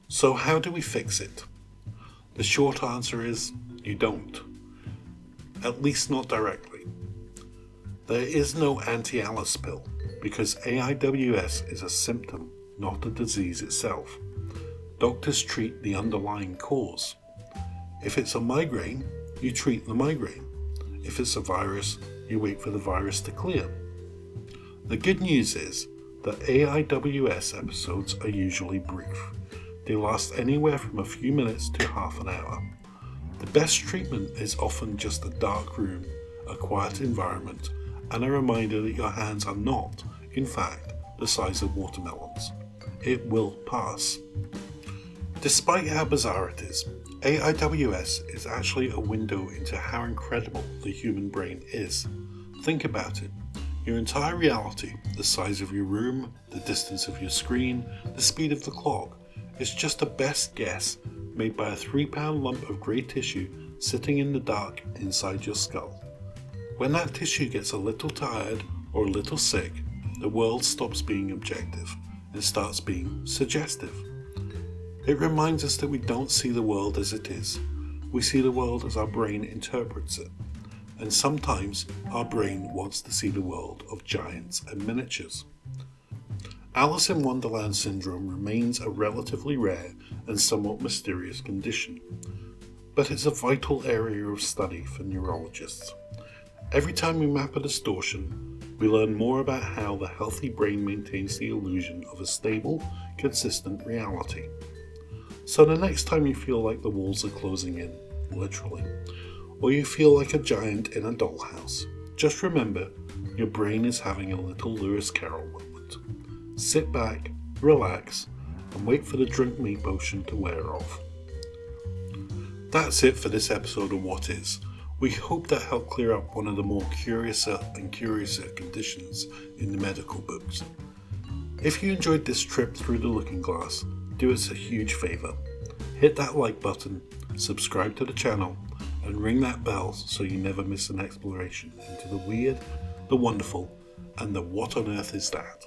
So how do we fix it? The short answer is you don't. At least not directly. There is no anti-Alice pill because AIWS is a symptom, not a disease itself. Doctors treat the underlying cause. If it's a migraine, you treat the migraine. If it's a virus, you wait for the virus to clear. The good news is that AIWS episodes are usually brief. They last anywhere from a few minutes to half an hour. The best treatment is often just a dark room, a quiet environment, and a reminder that your hands are not, in fact, the size of watermelons. It will pass. Despite how bizarre it is, AIWS is actually a window into how incredible the human brain is. Think about it. Your entire reality, the size of your room, the distance of your screen, the speed of the clock, is just a best guess made by a 3-pound lump of grey tissue sitting in the dark inside your skull. When that tissue gets a little tired or a little sick, the world stops being objective and starts being suggestive. It reminds us that we don't see the world as it is. We see the world as our brain interprets it. And sometimes our brain wants to see the world of giants and miniatures. Alice in Wonderland syndrome remains a relatively rare and somewhat mysterious condition, but it's a vital area of study for neurologists. Every time we map a distortion, we learn more about how the healthy brain maintains the illusion of a stable, consistent reality. So the next time you feel like the walls are closing in, literally, or you feel like a giant in a dollhouse, just remember your brain is having a little Lewis Carroll moment. Sit back, relax, and wait for the drink me potion to wear off. That's it for this episode of What Is. We hope that helped clear up one of the more curiouser conditions in the medical books. If you enjoyed this trip through the looking glass, do us a huge favour. Hit that like button, subscribe to the channel, and ring that bell so you never miss an exploration into the weird, the wonderful, and the what on earth is that.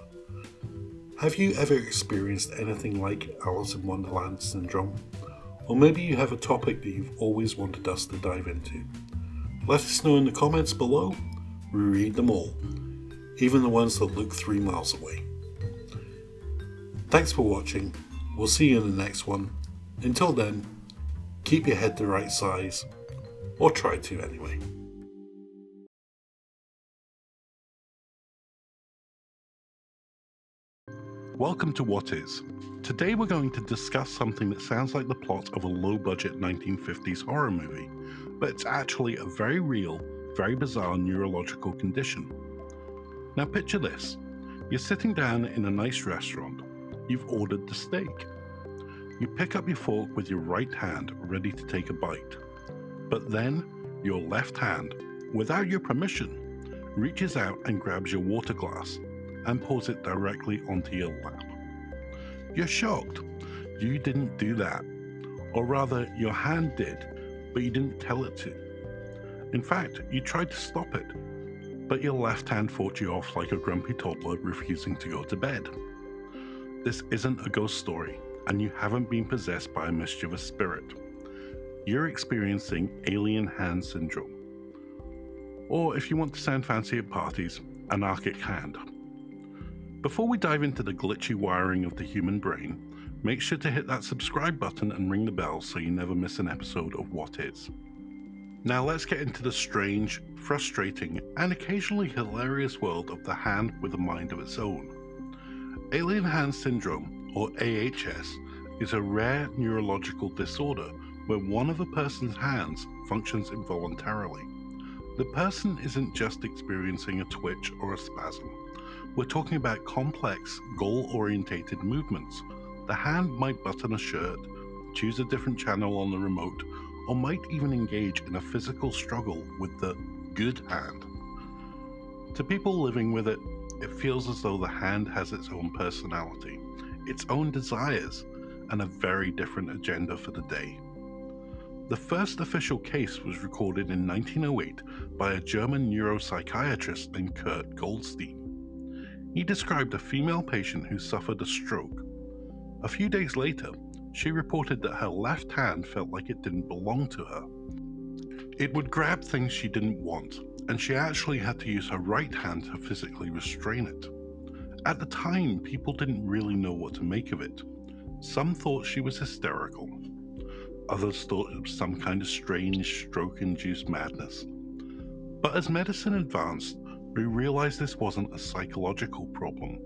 Have you ever experienced anything like Alice in Wonderland syndrome? Or maybe you have a topic that you've always wanted us to dive into. Let us know in the comments below. We read them all, even the ones that look 3 miles away. Thanks for watching. We'll see you in the next one. Until then, keep your head the right size, or try to anyway. Welcome to What Is. Today we're going to discuss something that sounds like the plot of a low-budget 1950s horror movie, but it's actually a very real, very bizarre neurological condition. Now picture this. You're sitting down in a nice restaurant. You've ordered the steak. You pick up your fork with your right hand, ready to take a bite. But then, your left hand, without your permission, reaches out and grabs your water glass and pours it directly onto your lap. You're shocked. You didn't do that. Or rather, your hand did, but you didn't tell it to. In fact, you tried to stop it, but your left hand fought you off like a grumpy toddler refusing to go to bed. This isn't a ghost story, and you haven't been possessed by a mischievous spirit. You're experiencing alien hand syndrome. Or if you want to sound fancy at parties, anarchic hand. Before we dive into the glitchy wiring of the human brain, make sure to hit that subscribe button and ring the bell so you never miss an episode of What Is. Now let's get into the strange, frustrating, and occasionally hilarious world of the hand with a mind of its own. Alien hand syndrome, or AHS, is a rare neurological disorder where one of a person's hands functions involuntarily. The person isn't just experiencing a twitch or a spasm. We're talking about complex, goal-orientated movements. The hand might button a shirt, choose a different channel on the remote, or might even engage in a physical struggle with the good hand. To people living with it, it feels as though the hand has its own personality, its own desires, and a very different agenda for the day. The first official case was recorded in 1908 by a German neuropsychiatrist named Kurt Goldstein. He described a female patient who suffered a stroke. A few days later, she reported that her left hand felt like it didn't belong to her. It would grab things she didn't want, and she actually had to use her right hand to physically restrain it. At the time, people didn't really know what to make of it. Some thought she was hysterical. Others thought it was some kind of strange stroke-induced madness. But as medicine advanced, we realized this wasn't a psychological problem.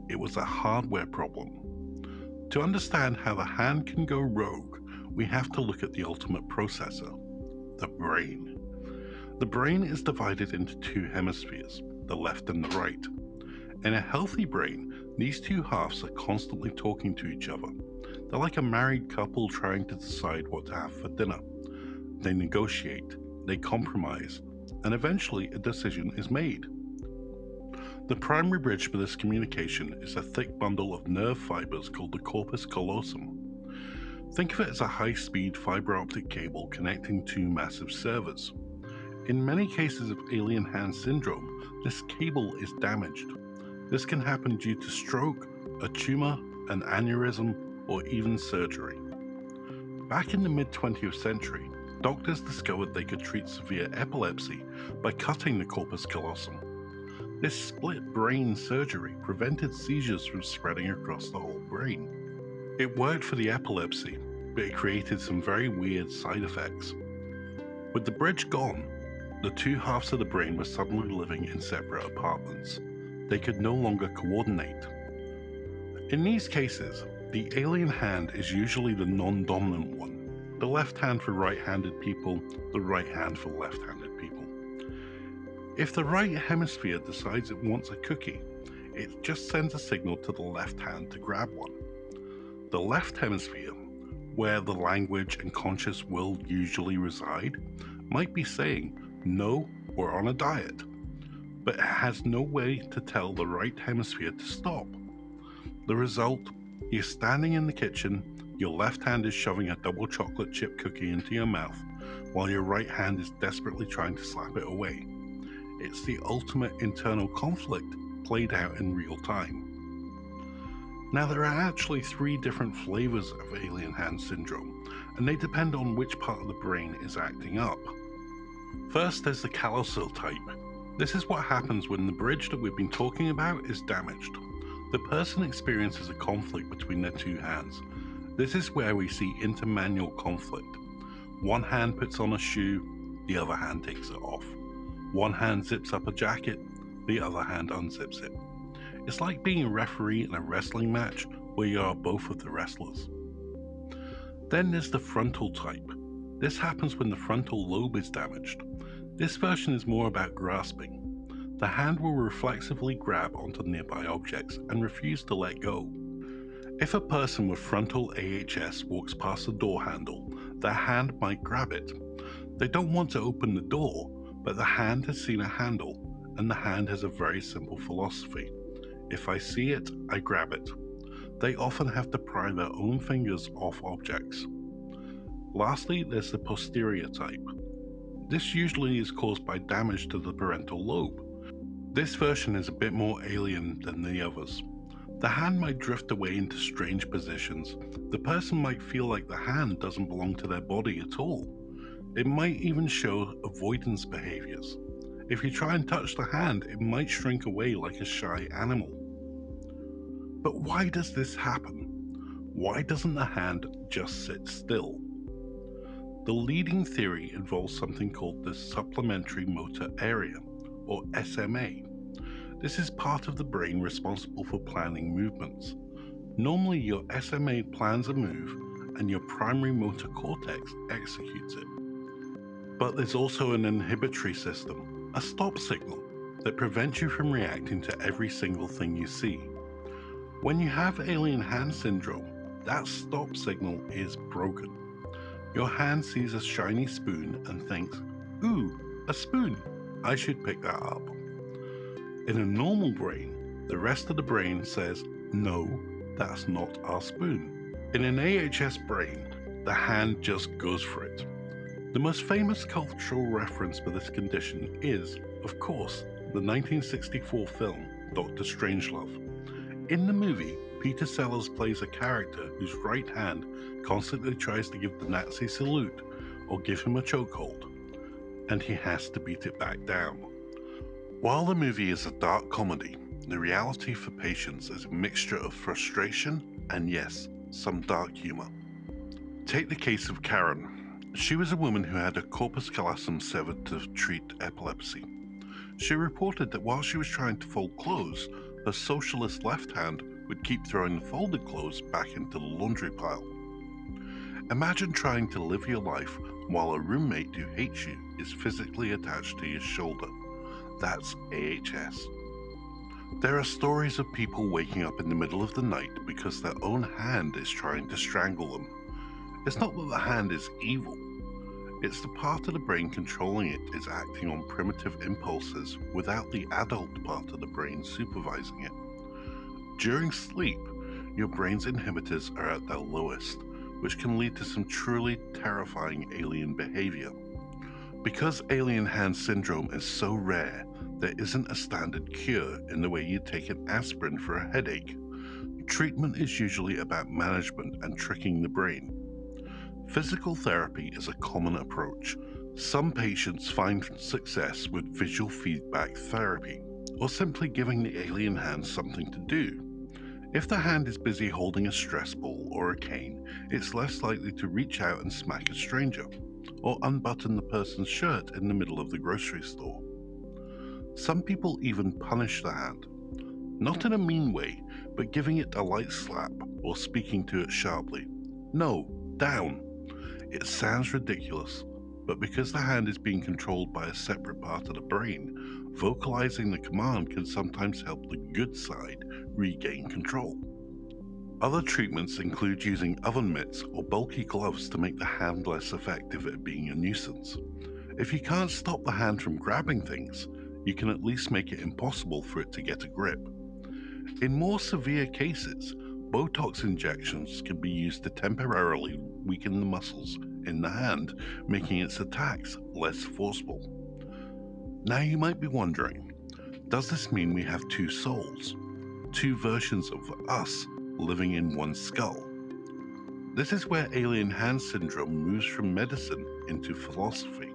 It was a hardware problem. To understand how the hand can go rogue, we have to look at the ultimate processor, the brain. The brain is divided into two hemispheres, the left and the right. In a healthy brain, these two halves are constantly talking to each other. They're like a married couple trying to decide what to have for dinner. They negotiate, they compromise, and eventually a decision is made. The primary bridge for this communication is a thick bundle of nerve fibers called the corpus callosum. Think of it as a high-speed fiber optic cable connecting two massive servers. In many cases of alien hand syndrome, this cable is damaged. This can happen due to stroke, a tumor, an aneurysm, or even surgery. Back in the mid-20th century, doctors discovered they could treat severe epilepsy by cutting the corpus callosum. This split brain surgery prevented seizures from spreading across the whole brain. It worked for the epilepsy, but it created some very weird side effects. With the bridge gone, the two halves of the brain were suddenly living in separate apartments. They could no longer coordinate. In these cases, the alien hand is usually the non-dominant one. The left hand for right-handed people, the right hand for left-handed people. If the right hemisphere decides it wants a cookie, it just sends a signal to the left hand to grab one. The left hemisphere, where the language and conscious will usually reside, might be saying, no, we're on a diet, but it has no way to tell the right hemisphere to stop. The result, you're standing in the kitchen, your left hand is shoving a double chocolate chip cookie into your mouth, while your right hand is desperately trying to slap it away. It's the ultimate internal conflict played out in real time. Now, there are actually 3 different flavors of alien hand syndrome, and they depend on which part of the brain is acting up. First, there's the callosal type. This is what happens when the bridge that we've been talking about is damaged. The person experiences a conflict between their two hands. This is where we see intermanual conflict. One hand puts on a shoe, the other hand takes it off. One hand zips up a jacket, the other hand unzips it. It's like being a referee in a wrestling match where you are both of the wrestlers. Then there's the frontal type. This happens when the frontal lobe is damaged. This version is more about grasping. The hand will reflexively grab onto nearby objects and refuse to let go. If a person with frontal AHS walks past the door handle, their hand might grab it. They don't want to open the door, but the hand has seen a handle, and the hand has a very simple philosophy. If I see it, I grab it. They often have to pry their own fingers off objects. Lastly, there's the posterior type. This usually is caused by damage to the parental lobe. This version is a bit more alien than the others. The hand might drift away into strange positions. The person might feel like the hand doesn't belong to their body at all. It might even show avoidance behaviors. If you try and touch the hand, it might shrink away like a shy animal. But why does this happen? Why doesn't the hand just sit still? The leading theory involves something called the supplementary motor area, or SMA. This is part of the brain responsible for planning movements. Normally, your SMA plans a move and your primary motor cortex executes it. But there's also an inhibitory system, a stop signal, that prevents you from reacting to every single thing you see. When you have alien hand syndrome, that stop signal is broken. Your hand sees a shiny spoon and thinks, "Ooh, a spoon, I should pick that up." In a normal brain, the rest of the brain says, "No, that's not our spoon." In an AHS brain, the hand just goes for it. The most famous cultural reference for this condition is, of course, the 1964 film Dr. Strangelove. In the movie, Peter Sellers plays a character whose right hand constantly tries to give the Nazi salute or give him a chokehold, and he has to beat it back down. While the movie is a dark comedy, the reality for patients is a mixture of frustration and, yes, some dark humor. Take the case of Karen. She was a woman who had a corpus callosum severed to treat epilepsy. She reported that while she was trying to fold clothes, her socialist left hand would keep throwing the folded clothes back into the laundry pile. Imagine trying to live your life while a roommate who hates you is physically attached to your shoulder. That's AHS. There are stories of people waking up in the middle of the night because their own hand is trying to strangle them. It's not that the hand is evil, it's the part of the brain controlling it is acting on primitive impulses without the adult part of the brain supervising it. During sleep, your brain's inhibitors are at their lowest, which can lead to some truly terrifying alien behavior. Because alien hand syndrome is so rare, there isn't a standard cure in the way you take an aspirin for a headache. Treatment is usually about management and tricking the brain. Physical therapy is a common approach. Some patients find success with visual feedback therapy, or simply giving the alien hand something to do. If the hand is busy holding a stress ball or a cane, it's less likely to reach out and smack a stranger, or unbutton the person's shirt in the middle of the grocery store. Some people even punish the hand, not in a mean way, but giving it a light slap or speaking to it sharply. No, down. It sounds ridiculous, but because the hand is being controlled by a separate part of the brain, vocalizing the command can sometimes help the good side regain control. Other treatments include using oven mitts or bulky gloves to make the hand less effective at being a nuisance. If you can't stop the hand from grabbing things, you can at least make it impossible for it to get a grip. In more severe cases, Botox injections can be used to temporarily weaken the muscles in the hand, making its attacks less forceful. Now you might be wondering, does this mean we have two souls? Two versions of us living in one skull? This is where alien hand syndrome moves from medicine into philosophy.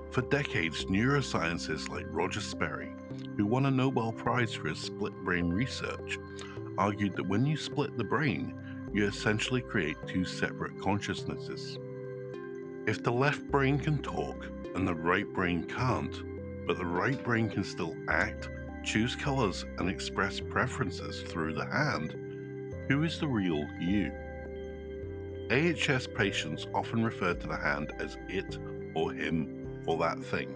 For decades, neuroscientists like Roger Sperry, who won a Nobel Prize for his split brain research, argued that when you split the brain, you essentially create two separate consciousnesses. If the left brain can talk and the right brain can't, but the right brain can still act, choose colors, and express preferences through the hand, who is the real you? AHS patients often refer to the hand as it or him or that thing.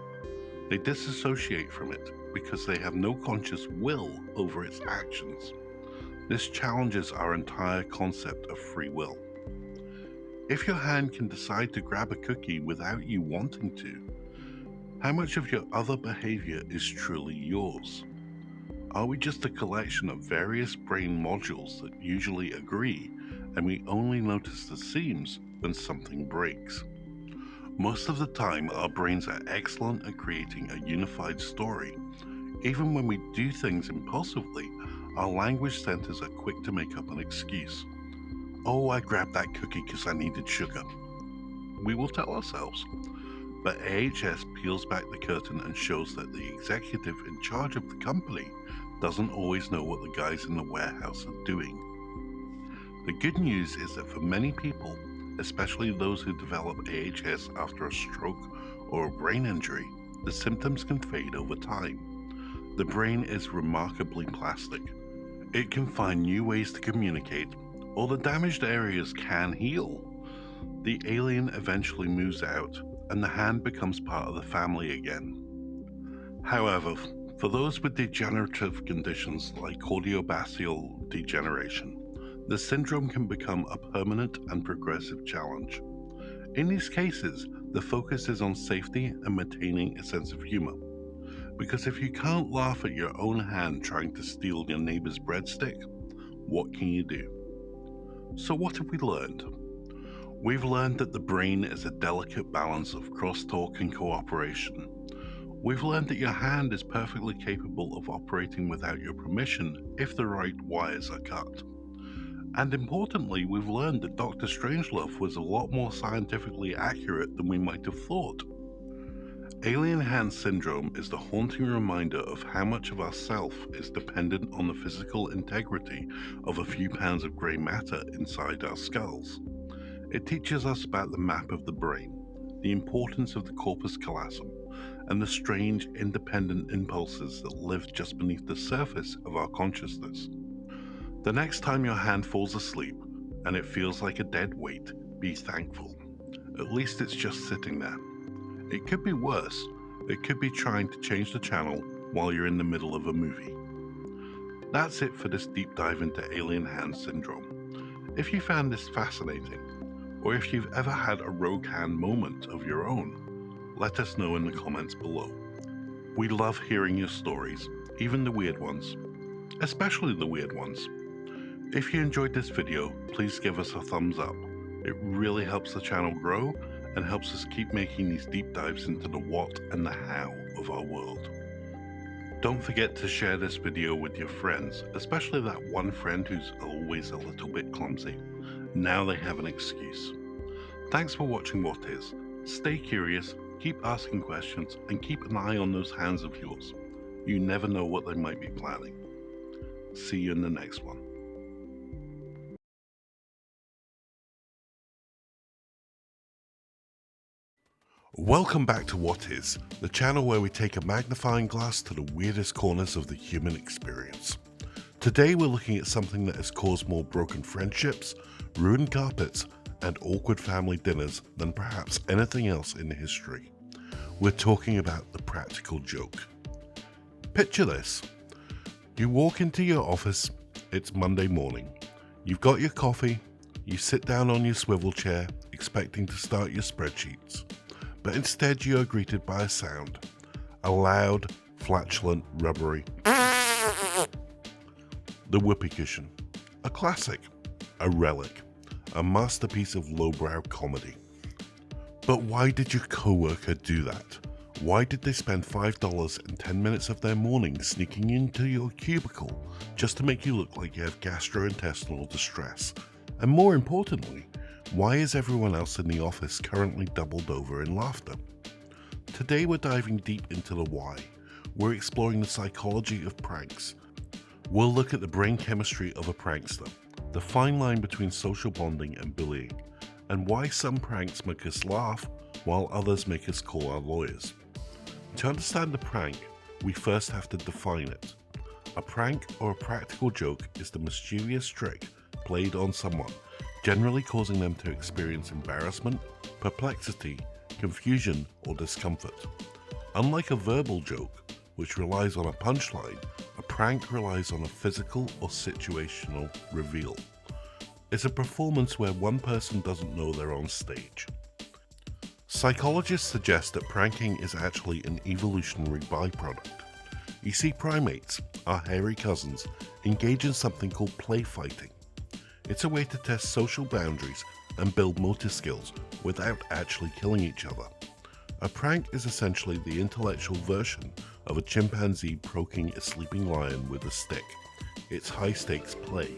They disassociate from it because they have no conscious will over its actions. This challenges our entire concept of free will. If your hand can decide to grab a cookie without you wanting to, how much of your other behavior is truly yours? Are we just a collection of various brain modules that usually agree, and we only notice the seams when something breaks? Most of the time, our brains are excellent at creating a unified story. Even when we do things impulsively, our language centers are quick to make up an excuse. Oh, I grabbed that cookie because I needed sugar. We will tell ourselves. But AHS peels back the curtain and shows that the executive in charge of the company doesn't always know what the guys in the warehouse are doing. The good news is that for many people, especially those who develop AHS after a stroke or a brain injury, the symptoms can fade over time. The brain is remarkably plastic. It can find new ways to communicate, or the damaged areas can heal. The alien eventually moves out, and the hand becomes part of the family again. However, for those with degenerative conditions like cordiobasal degeneration, the syndrome can become a permanent and progressive challenge. In these cases, the focus is on safety and maintaining a sense of humor. Because if you can't laugh at your own hand trying to steal your neighbor's breadstick, what can you do? So what have we learned? We've learned that the brain is a delicate balance of crosstalk and cooperation. We've learned that your hand is perfectly capable of operating without your permission if the right wires are cut. And importantly, we've learned that Dr. Strangelove was a lot more scientifically accurate than we might have thought. Alien hand syndrome is the haunting reminder of how much of our self is dependent on the physical integrity of a few pounds of grey matter inside our skulls. It teaches us about the map of the brain, the importance of the corpus callosum, and the strange independent impulses that live just beneath the surface of our consciousness. The next time your hand falls asleep and it feels like a dead weight, be thankful. At least it's just sitting there. It could be worse. It could be trying to change the channel while you're in the middle of a movie. That's it for this deep dive into alien hand syndrome. If you found this fascinating, or if you've ever had a rogue hand moment of your own, let us know in the comments below. We love hearing your stories, even the weird ones, especially the weird ones. If you enjoyed this video, please give us a thumbs up. It really helps the channel grow and helps us keep making these deep dives into the what and the how of our world. Don't forget to share this video with your friends, especially that one friend who's always a little bit clumsy. Now they have an excuse. Thanks for watching What Is. Stay curious, keep asking questions, and keep an eye on those hands of yours. You never know what they might be planning. See you in the next one. Welcome back to What Is, the channel where we take a magnifying glass to the weirdest corners of the human experience. Today we're looking at something that has caused more broken friendships, ruined carpets, and awkward family dinners than perhaps anything else in history. We're talking about the practical joke. Picture this. You walk into your office, it's Monday morning. You've got your coffee, you sit down on your swivel chair, expecting to start your spreadsheets. But instead you are greeted by a sound. A loud, flatulent, rubbery the whoopee cushion. A classic. A relic. A masterpiece of lowbrow comedy. But why did your coworker do that? Why did they spend $5 and 10 minutes of their morning sneaking into your cubicle just to make you look like you have gastrointestinal distress? And more importantly, why is everyone else in the office currently doubled over in laughter? Today we're diving deep into the why. We're exploring the psychology of pranks. We'll look at the brain chemistry of a prankster, the fine line between social bonding and bullying, and why some pranks make us laugh while others make us call our lawyers. To understand the prank, we first have to define it. A prank or a practical joke is the mischievous trick played on someone, generally causing them to experience embarrassment, perplexity, confusion, or discomfort. Unlike a verbal joke, which relies on a punchline, a prank relies on a physical or situational reveal. It's a performance where one person doesn't know they're on stage. Psychologists suggest that pranking is actually an evolutionary byproduct. You see, primates, our hairy cousins, engage in something called play fighting. It's a way to test social boundaries and build motor skills without actually killing each other. A prank is essentially the intellectual version of a chimpanzee poking a sleeping lion with a stick. It's high-stakes play.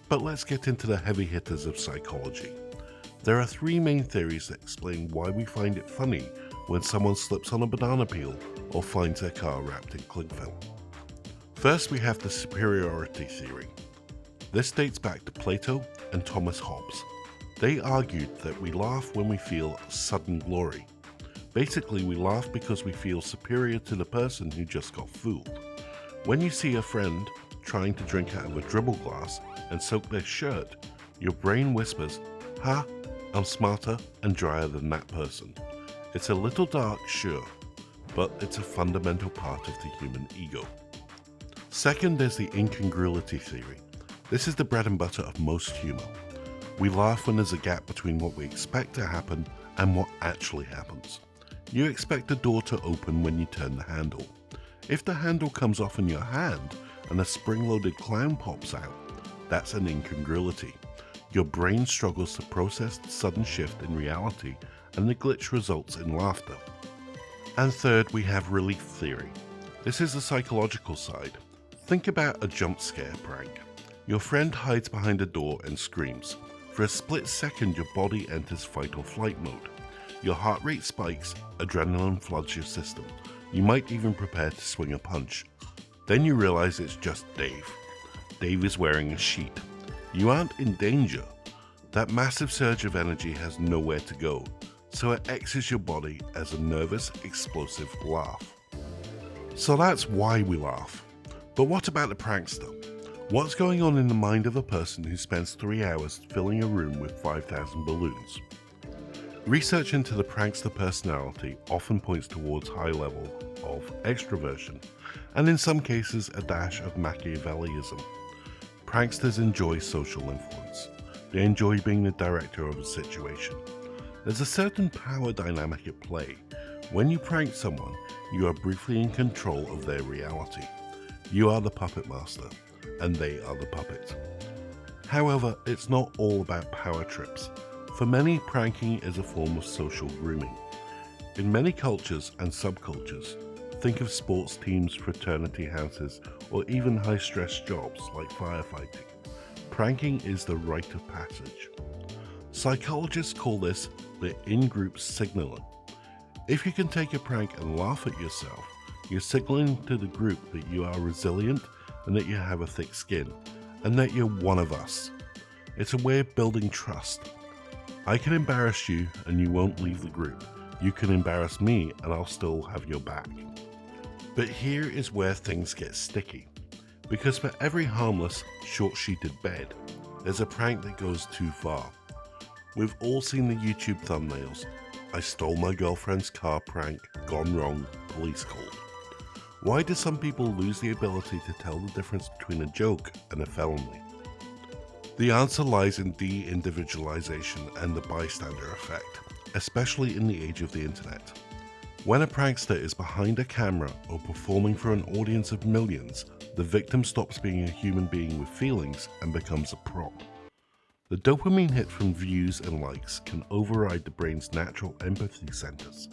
But let's get into the heavy hitters of psychology. There are three main theories that explain why we find it funny when someone slips on a banana peel or finds their car wrapped in cling film. First, we have the superiority theory. This dates back to Plato and Thomas Hobbes. They argued that we laugh when we feel sudden glory. Basically, we laugh because we feel superior to the person who just got fooled. When you see a friend trying to drink out of a dribble glass and soak their shirt, your brain whispers, "Ha, I'm smarter and drier than that person." It's a little dark, sure, but it's a fundamental part of the human ego. Second, there's the incongruity theory. This is the bread and butter of most humor. We laugh when there's a gap between what we expect to happen and what actually happens. You expect the door to open when you turn the handle. If the handle comes off in your hand and a spring-loaded clown pops out, that's an incongruity. Your brain struggles to process the sudden shift in reality, and the glitch results in laughter. And third, we have relief theory. This is the psychological side. Think about a jump scare prank. Your friend hides behind a door and screams. For a split second, your body enters fight or flight mode. Your heart rate spikes, adrenaline floods your system. You might even prepare to swing a punch. Then you realize it's just Dave. Dave is wearing a sheet. You aren't in danger. That massive surge of energy has nowhere to go, so it exits your body as a nervous, explosive laugh. So that's why we laugh. But what about the prankster? What's going on in the mind of a person who spends 3 hours filling a room with 5,000 balloons? Research into the prankster personality often points towards high level of extroversion, and in some cases a dash of Machiavellianism. Pranksters enjoy social influence. They enjoy being the director of a situation. There's a certain power dynamic at play. When you prank someone, you are briefly in control of their reality. You are the puppet master, and they are the puppet. However, it's not all about power trips. For many, pranking is a form of social grooming. In many cultures and subcultures, think of sports teams, fraternity houses, or even high-stress jobs like firefighting. Pranking is the rite of passage. Psychologists call this the in-group signaling. If you can take a prank and laugh at yourself, you're signaling to the group that you are resilient and that you have a thick skin, and that you're one of us. It's a way of building trust. I can embarrass you and you won't leave the group. You can embarrass me and I'll still have your back. But here is where things get sticky. Because for every harmless, short-sheeted bed, there's a prank that goes too far. We've all seen the YouTube thumbnails. I stole my girlfriend's car prank, gone wrong, police called. Why do some people lose the ability to tell the difference between a joke and a felony? The answer lies in de-individualization and the bystander effect, especially in the age of the internet. When a prankster is behind a camera or performing for an audience of millions, the victim stops being a human being with feelings and becomes a prop. The dopamine hit from views and likes can override the brain's natural empathy centers.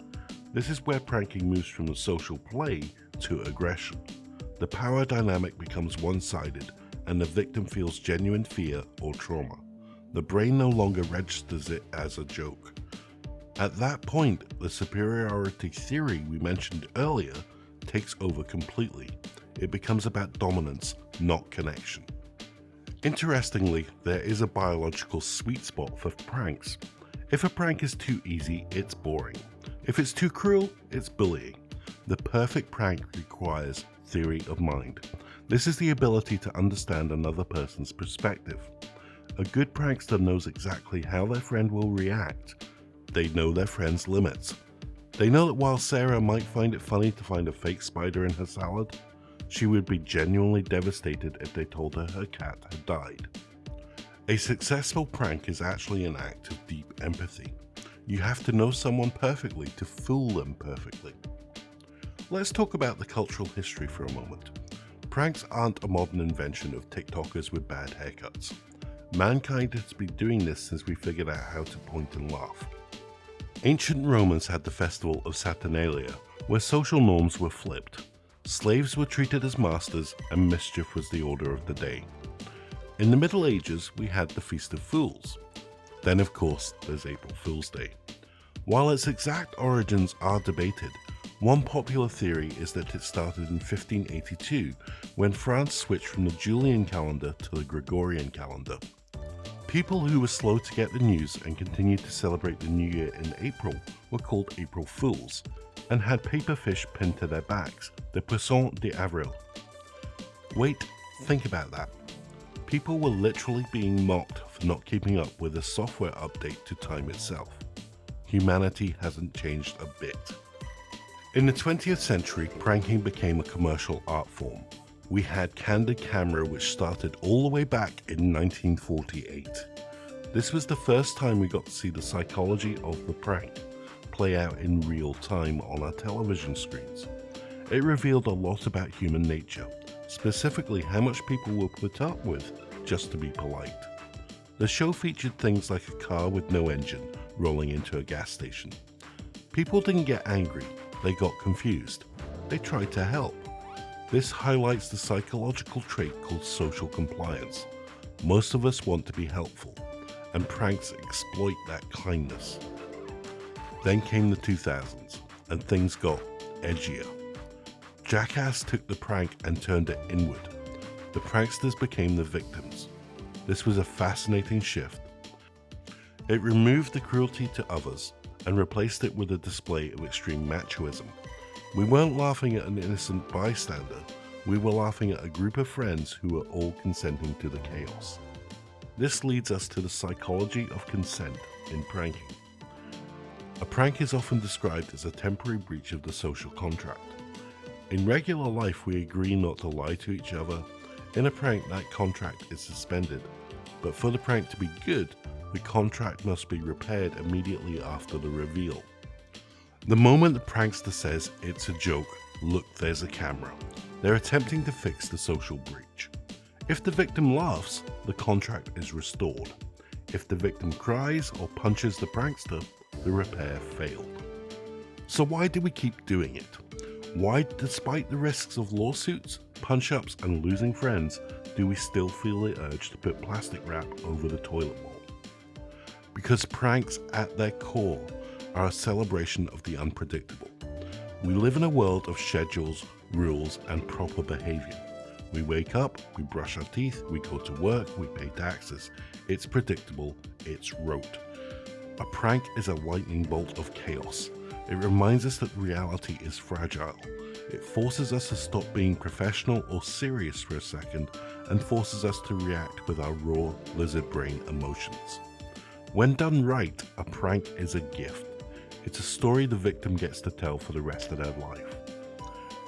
This is where pranking moves from the social play to aggression. The power dynamic becomes one-sided and the victim feels genuine fear or trauma. The brain no longer registers it as a joke. At that point, the superiority theory we mentioned earlier takes over completely. It becomes about dominance, not connection. Interestingly, there is a biological sweet spot for pranks. If a prank is too easy, it's boring. If it's too cruel, it's bullying. The perfect prank requires theory of mind. This is the ability to understand another person's perspective. A good prankster knows exactly how their friend will react. They know their friend's limits. They know that while Sarah might find it funny to find a fake spider in her salad, she would be genuinely devastated if they told her her cat had died. A successful prank is actually an act of deep empathy. You have to know someone perfectly to fool them perfectly. Let's talk about the cultural history for a moment. Pranks aren't a modern invention of TikTokers with bad haircuts. Mankind has been doing this since we figured out how to point and laugh. Ancient Romans had the festival of Saturnalia, where social norms were flipped. Slaves were treated as masters and mischief was the order of the day. In the Middle Ages, we had the Feast of Fools. Then, of course, there's April Fool's Day. While its exact origins are debated, one popular theory is that it started in 1582 when France switched from the Julian calendar to the Gregorian calendar. People who were slow to get the news and continued to celebrate the new year in April were called April Fools and had paper fish pinned to their backs, the Poisson d'Avril. Wait, think about that. People were literally being mocked for not keeping up with a software update to time itself. Humanity hasn't changed a bit. In the 20th century, pranking became a commercial art form. We had candid camera, which started all the way back in 1948. This was the first time we got to see the psychology of the prank play out in real time on our television screens. It revealed a lot about human nature, specifically how much people will put up with just to be polite. The show featured things like a car with no engine rolling into a gas station. People didn't get angry, They got confused. They tried to help. This highlights the psychological trait called social compliance. Most of us want to be helpful, and pranks exploit that kindness. Then came the 2000s, and things got edgier. Jackass took the prank and turned it inward. The pranksters became the victims. This was a fascinating shift. It removed the cruelty to others and replaced it with a display of extreme machoism. We weren't laughing at an innocent bystander, we were laughing at a group of friends who were all consenting to the chaos. This leads us to the psychology of consent in pranking. A prank is often described as a temporary breach of the social contract. In regular life, we agree not to lie to each other. In a prank, that contract is suspended. But for the prank to be good, the contract must be repaired immediately after the reveal. The moment the prankster says it's a joke, look, there's a camera, they're attempting to fix the social breach. If the victim laughs, the contract is restored. If the victim cries or punches the prankster, the repair failed. So why do we keep doing it? Why, despite the risks of lawsuits, punch-ups and losing friends, do we still feel the urge to put plastic wrap over the toilet bowl? Because pranks at their core are a celebration of the unpredictable. We live in a world of schedules, rules, and proper behavior. We wake up, we brush our teeth, we go to work, we pay taxes. It's predictable, it's rote. A prank is a lightning bolt of chaos. It reminds us that reality is fragile. It forces us to stop being professional or serious for a second and forces us to react with our raw lizard brain emotions. When done right, a prank is a gift. It's a story the victim gets to tell for the rest of their life.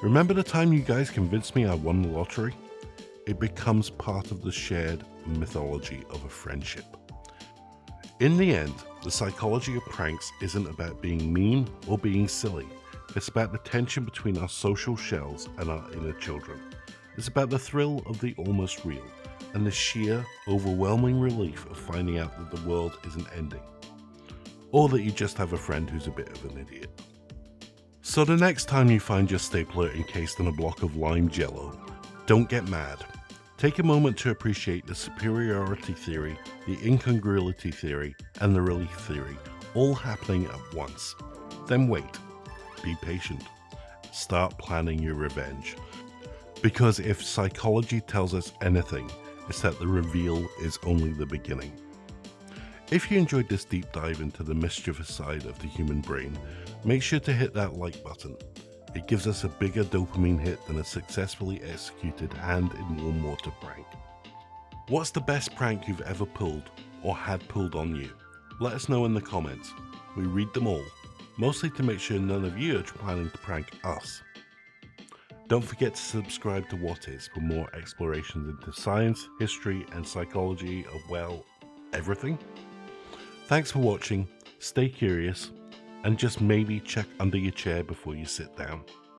Remember the time you guys convinced me I won the lottery? It becomes part of the shared mythology of a friendship. In the end, the psychology of pranks isn't about being mean or being silly. It's about the tension between our social shells and our inner children. It's about the thrill of the almost real and the sheer, overwhelming relief of finding out that the world isn't ending. Or that you just have a friend who's a bit of an idiot. So the next time you find your stapler encased in a block of lime jello, don't get mad. Take a moment to appreciate the superiority theory, the incongruity theory, and the relief theory, all happening at once. Then wait. Be patient. Start planning your revenge. Because if psychology tells us anything, it's that the reveal is only the beginning. If you enjoyed this deep dive into the mischievous side of the human brain, make sure to hit that like button. It gives us a bigger dopamine hit than a successfully executed hand-in-warm water prank. What's the best prank you've ever pulled or had pulled on you? Let us know in the comments. We read them all, mostly to make sure none of you are planning to prank us. Don't forget to subscribe to What Is for more explorations into science, history, and psychology of, well, everything. Thanks for watching, stay curious, and just maybe check under your chair before you sit down.